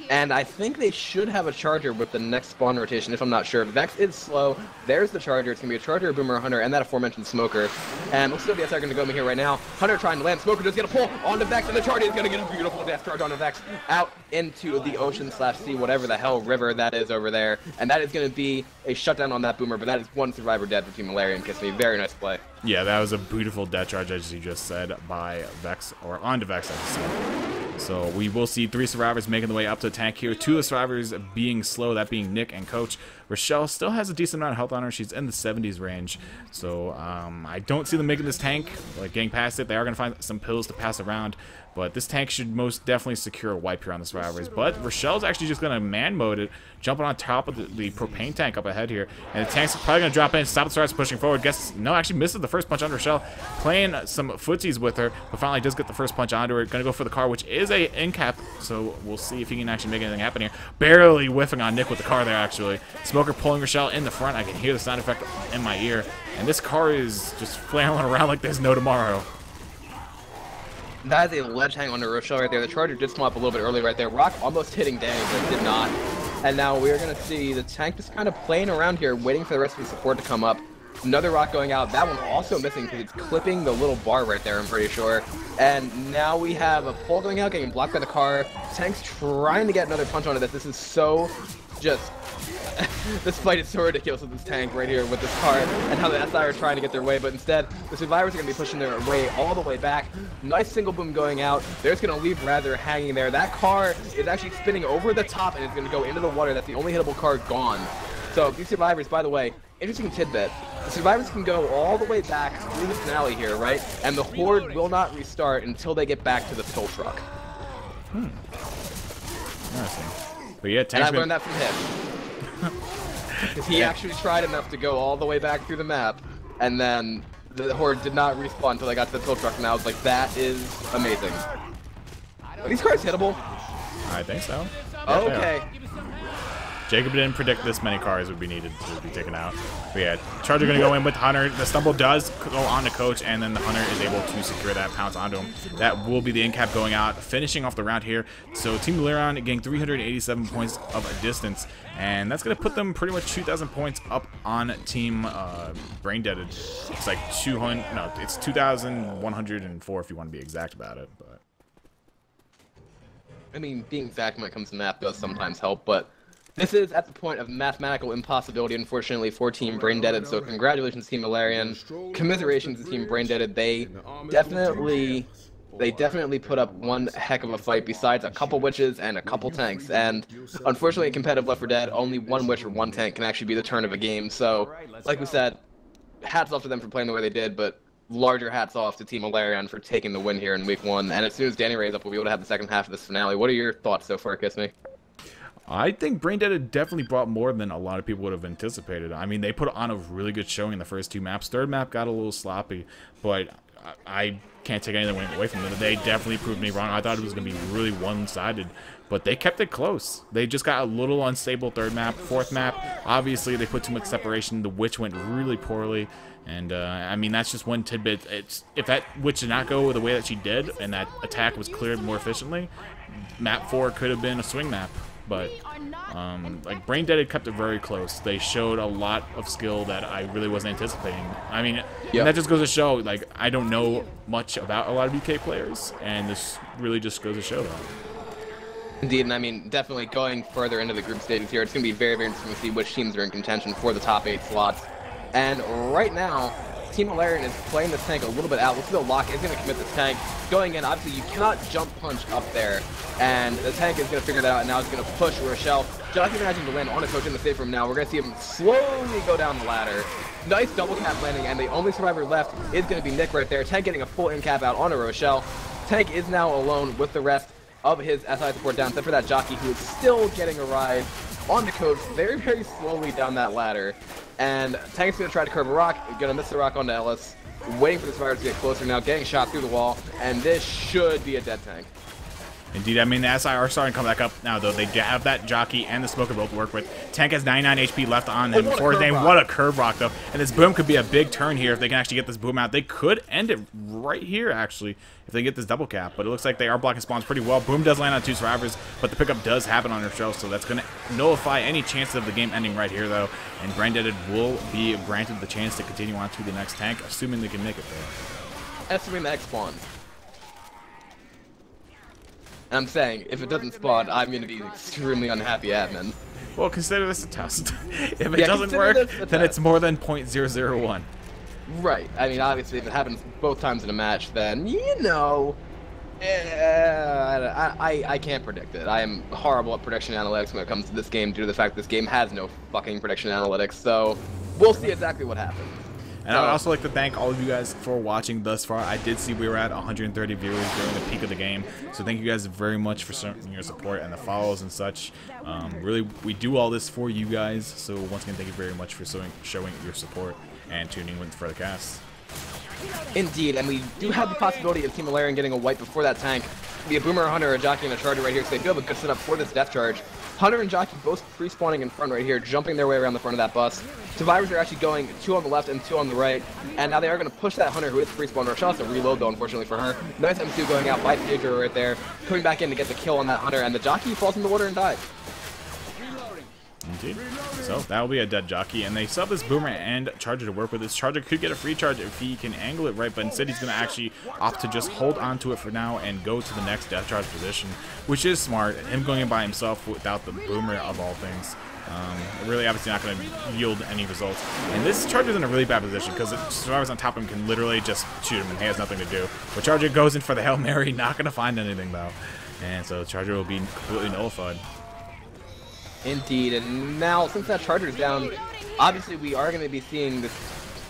And I think they should have a Charger with the next spawn rotation, if I'm not sure. Vex is slow. There's the Charger. It's going to be a Charger, a Boomer, a Hunter, and that aforementioned Smoker. And looks like the SR going to go here right now. Hunter trying to land. Smoker just going to pull onto Vex, and the Charger is going to get a beautiful death charge onto Vex out into the ocean/sea, whatever the hell river that is over there. And that is going to be a shutdown on that Boomer, but that is one survivor dead for Team Alerion. Kiss Me. Very nice play. Yeah, that was a beautiful death charge, as you just said, by Vex, or onto Vex, I should say. So we will see 3 survivors making the way up to the tank here. 2 of the survivors being slow, that being Nick and Coach. Rochelle still has a decent amount of health on her. She's in the 70s range. So I don't see them making this tank, like getting past it. They are going to find some pills to pass around. But this tank should most definitely secure a wipe here on the survivors. But Rochelle's actually just going to man mode it, jumping on top of the propane tank up ahead here. And the tank's probably going to drop in, stop the survivors pushing forward. Guess, no, actually misses the first punch on Rochelle. Playing some footsies with her, but finally does get the first punch onto her. Going to go for the car, which is a end cap. So we'll see if he can actually make anything happen here. Barely whiffing on Nick with the car there, actually. Smoker pulling Rochelle in the front. I can hear the sound effect in my ear. And this car is just flailing around like there's no tomorrow. That is a ledge hang onto Rochelle right there. The Charger did come up a little bit early right there. Rock almost hitting Danny, but did not. And now we're going to see the tank just kind of playing around here, waiting for the rest of the support to come up. Another rock going out. That one also missing because it's clipping the little bar right there, I'm pretty sure. And now we have a pole going out, getting blocked by the car. Tank's trying to get another punch onto this. This is so just... this fight is so ridiculous with this tank right here with this car and how the SI are trying to get their way, but instead the survivors are going to be pushing their way all the way back. Nice single boom going out. They're just going to leave Rather hanging there. That car is actually spinning over the top and is going to go into the water. That's the only hittable car gone. So these survivors, by the way, interesting tidbit. The survivors can go all the way back through the finale here, right? And the Horde will not restart until they get back to the tow truck. Interesting. But yeah, and I learned that from him. Because he actually tried enough to go all the way back through the map, and then the Horde did not respawn until they got to the tow truck, and I was like, that is amazing. Are these cars hittable? I think so. Okay. Jacob didn't predict this many cars would be needed to be taken out. But yeah, Charger going to go in with Hunter. The stumble does go on to Coach, and then the Hunter is able to secure that pounce onto him. That will be the end cap going out, finishing off the round here. So Team Alerion getting 387 points of a distance, and that's going to put them pretty much 2,000 points up on Team Brain Deaded. It's like 200, no, it's 2,104 if you want to be exact about it. But I mean, being exact when it comes to math does sometimes help, but this is at the point of mathematical impossibility, unfortunately, for Team Brain Deaded. So congratulations, Team Alerion. Commiserations to Team Brain Deaded. They definitely put up one heck of a fight, besides a couple witches and a couple tanks. And unfortunately, in competitive Left 4 Dead, only one witch or one tank can actually be the turn of a game. So, like we said, hats off to them for playing the way they did, but larger hats off to Team Alerion for taking the win here in Week 1. And as soon as Danny Ray's up, we'll be able to have the second half of this finale. What are your thoughts so far, Kiss Me? I think Brain Dead definitely brought more than a lot of people would have anticipated. I mean, they put on a really good showing in the first two maps. Third map got a little sloppy, but I can't take anything away from them. They definitely proved me wrong. I thought it was going to be really one-sided, but they kept it close. They just got a little unstable third map. Fourth map, obviously, they put too much separation. The witch went really poorly, and I mean, that's just one tidbit. If that witch did not go the way that she did, and that attack was cleared more efficiently, map 4 could have been a swing map. But like Brain Dead kept it very close. They showed a lot of skill that I really wasn't anticipating. I mean, and that just goes to show, like, I don't know much about a lot of UK players, and this really just goes to show that. Indeed, and I mean, definitely going further into the group stages here, it's going to be very, very interesting to see which teams are in contention for the top 8 slots. And right now, Team Alerion is playing this tank a little bit out. Looks like the lock is going to commit this tank. Going in, obviously, you cannot jump punch up there. And the tank is going to figure that out, and now it's going to push Rochelle. Jockey managing to land on a Coach in the safe room now. We're going to see him slowly go down the ladder. Nice double cap landing, and the only survivor left is going to be Nick right there. Tank getting a full in cap out on a Rochelle. Tank is now alone with the rest of his SI support down, except for that Jockey, who is still getting a ride on the Coach very, very slowly down that ladder. And Tank's going to try to curve a rock, going to miss the rock onto Ellis, waiting for the survivor to get closer now, getting shot through the wall, and this should be a dead tank. Indeed, I mean, the SI are starting to come back up now, though. They have that Jockey and the Smoker both to work with. Tank has 99 HP left on them before his name. What a curve rock, though. And this boom could be a big turn here if they can actually get this boom out. They could end it right here, actually, if they get this double cap. But it looks like they are blocking spawns pretty well. Boom does land on 2 survivors, but the pickup does happen on Rochelle, so that's going to nullify any chances of the game ending right here, though. And Brain Dead will be granted the chance to continue on to the next tank, assuming they can make it there. Assuming the X spawns. And I'm saying, if it doesn't spawn, I'm going to be extremely unhappy admin. Well, consider this a test. If it doesn't work, then it's more than 0.001. Right. I mean, obviously, if it happens both times in a match, then, you know, I can't predict it. I am horrible at prediction analytics when it comes to this game due to the fact this game has no fucking prediction analytics, so we'll see exactly what happens. And I'd also like to thank all of you guys for watching thus far. I did see we were at 130 viewers during the peak of the game, so thank you guys very much for your support and the follows and such. Really, we do all this for you guys, so once again, thank you very much for showing your support and tuning in for the cast. Indeed, and we do have the possibility of Team Alerion getting a wipe before that tank. Be a Boomer, a Hunter, a Jockey, and a Charger right here, so they do have a good setup for this death charge. Hunter and Jockey both pre-spawning in front right here, jumping their way around the front of that bus. Survivors are actually going 2 on the left and 2 on the right, and now they are going to push that Hunter who is pre-spawn. Rochelle has to reload though, unfortunately for her. Nice M2 going out by Pedro right there, coming back in to get the kill on that Hunter, and the Jockey falls in the water and dies. Indeed. So that will be a dead Jockey, and they sub this Boomer and Charger to work with. This Charger could get a free charge if he can angle it right, but instead he's going to actually opt to just hold on to it for now and go to the next death charge position, which is smart. Him going in by himself without the Boomer of all things, really obviously not going to yield any results. And this Charger's in a really bad position because the survivors on top of him can literally just shoot him and he has nothing to do. But Charger goes in for the Hail Mary, not going to find anything though, and so Charger will be completely nullified. Indeed, and now since that Charger's down, obviously we are going to be seeing this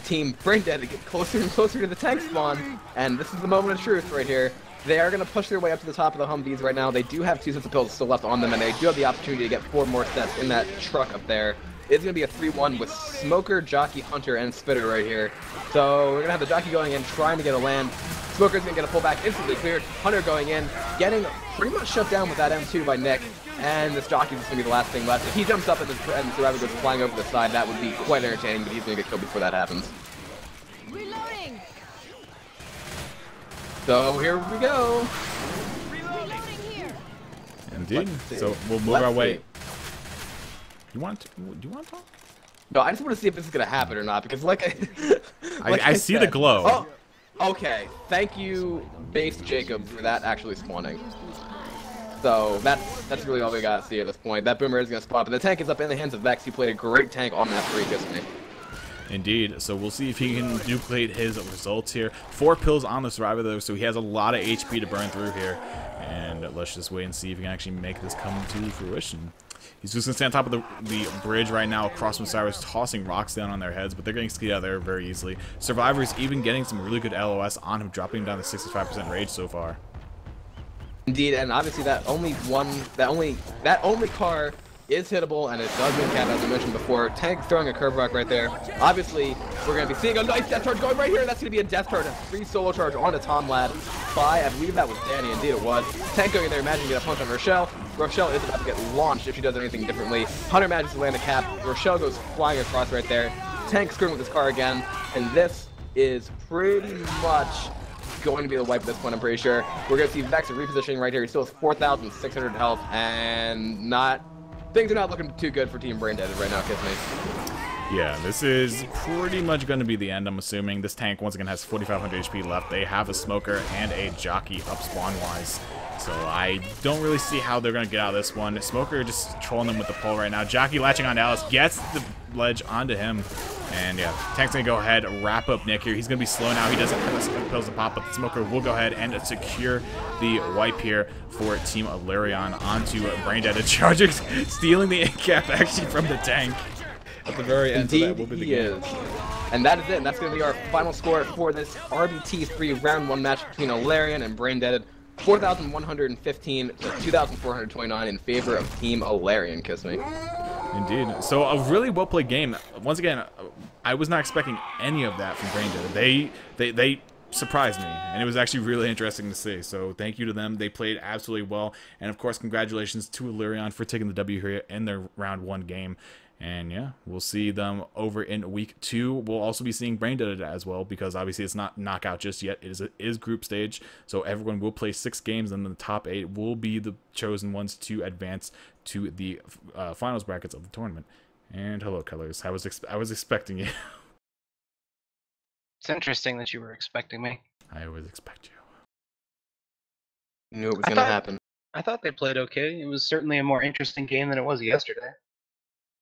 Team Brain Dead get closer and closer to the tank spawn, and this is the moment of truth right here. They are going to push their way up to the top of the Humvees right now. They do have 2 sets of pills still left on them, and they do have the opportunity to get 4 more sets in that truck up there. is going to be a 3-1 with Smoker, Jockey, Hunter, and Spitter right here. So we're going to have the Jockey going in, trying to get a land. Smoker's going to get a pullback, instantly cleared. Hunter going in, getting pretty much shut down with that M2 by Nick. And this Jockey is going to be the last thing left. If he jumps up and Survivor goes flying over the side, that would be quite entertaining, but he's going to get killed before that happens. Reloading. So here we go. Reloading here. Indeed. So we'll move our way. Do you want to talk? No, I just want to see if this is going to happen or not, because like I see the glow. Oh, okay. Thank you, Base Jacob, for that actually spawning. So that's really all we got to see at this point. That Boomer is going to spawn, but the tank is up in the hands of Vex. He played a great tank on map 3, kiss me. Indeed. So we'll see if he can duplicate his results here. 4 pills on the Survivor, though, so he has a lot of HP to burn through here. And let's just wait and see if he can actually make this come to fruition. He's just going to stay on top of the bridge right now across from Cyrus, tossing rocks down on their heads, but they're getting skied out of there very easily. Survivor's even getting some really good LOS on him, dropping him down to 65% rage so far. Indeed, and obviously that only car is hittable, and it does win cap, as I mentioned before. Tank throwing a curve rock right there. Obviously, we're going to be seeing a nice death charge going right here. That's going to be a death charge, a free solo charge onto Tom Lad by, I believe that was Danny. Indeed it was. Tank going in there, imagine get a punch on Rochelle. Rochelle is about to get launched if she does anything differently. Hunter manages to land a cap. Rochelle goes flying across right there. Tank screwing with his car again, and this is pretty much going to be the wipe at this point, I'm pretty sure. We're going to see Vex repositioning right here. He still has 4,600 health, and things are not looking too good for Team Brain Dead right now, kiss me. Yeah, this is pretty much going to be the end, I'm assuming. This tank, once again, has 4,500 HP left. They have a Smoker and a Jockey up spawn-wise. So I don't really see how they're going to get out of this one. Smoker just trolling them with the pole right now. Jockey latching on Alice, gets the ledge onto him. And yeah, Tank's going to go ahead, wrap up Nick here. He's going to be slow now. He doesn't have enough pills to pop, but the Smoker will go ahead and secure the wipe here for Team Alerion onto Brain Dead. The Chargers stealing the in-cap actually from the tank at the very end. Indeed, so that will be the game. And that is it. And that's going to be our final score for this RBT3 round 1 match between Alerion and Brain Dead. 4,115 to 2,429 in favor of Team Alerion, kiss me. Indeed. So a really well played game. Once again, I was not expecting any of that from Brain Dead. They surprised me, and it was actually really interesting to see. So thank you to them. They played absolutely well, and of course, congratulations to Alerion for taking the W here in their round 1 game. And yeah, we'll see them over in week 2. We'll also be seeing Brain Dead as well, because obviously it's not knockout just yet. It is group stage, so everyone will play 6 games, and the top 8 will be the chosen ones to advance to the finals brackets of the tournament. And hello, colors. I was expecting you. It's interesting that you were expecting me. I always expect you. You knew it was going to happen. I thought they played okay. It was certainly a more interesting game than it was yesterday.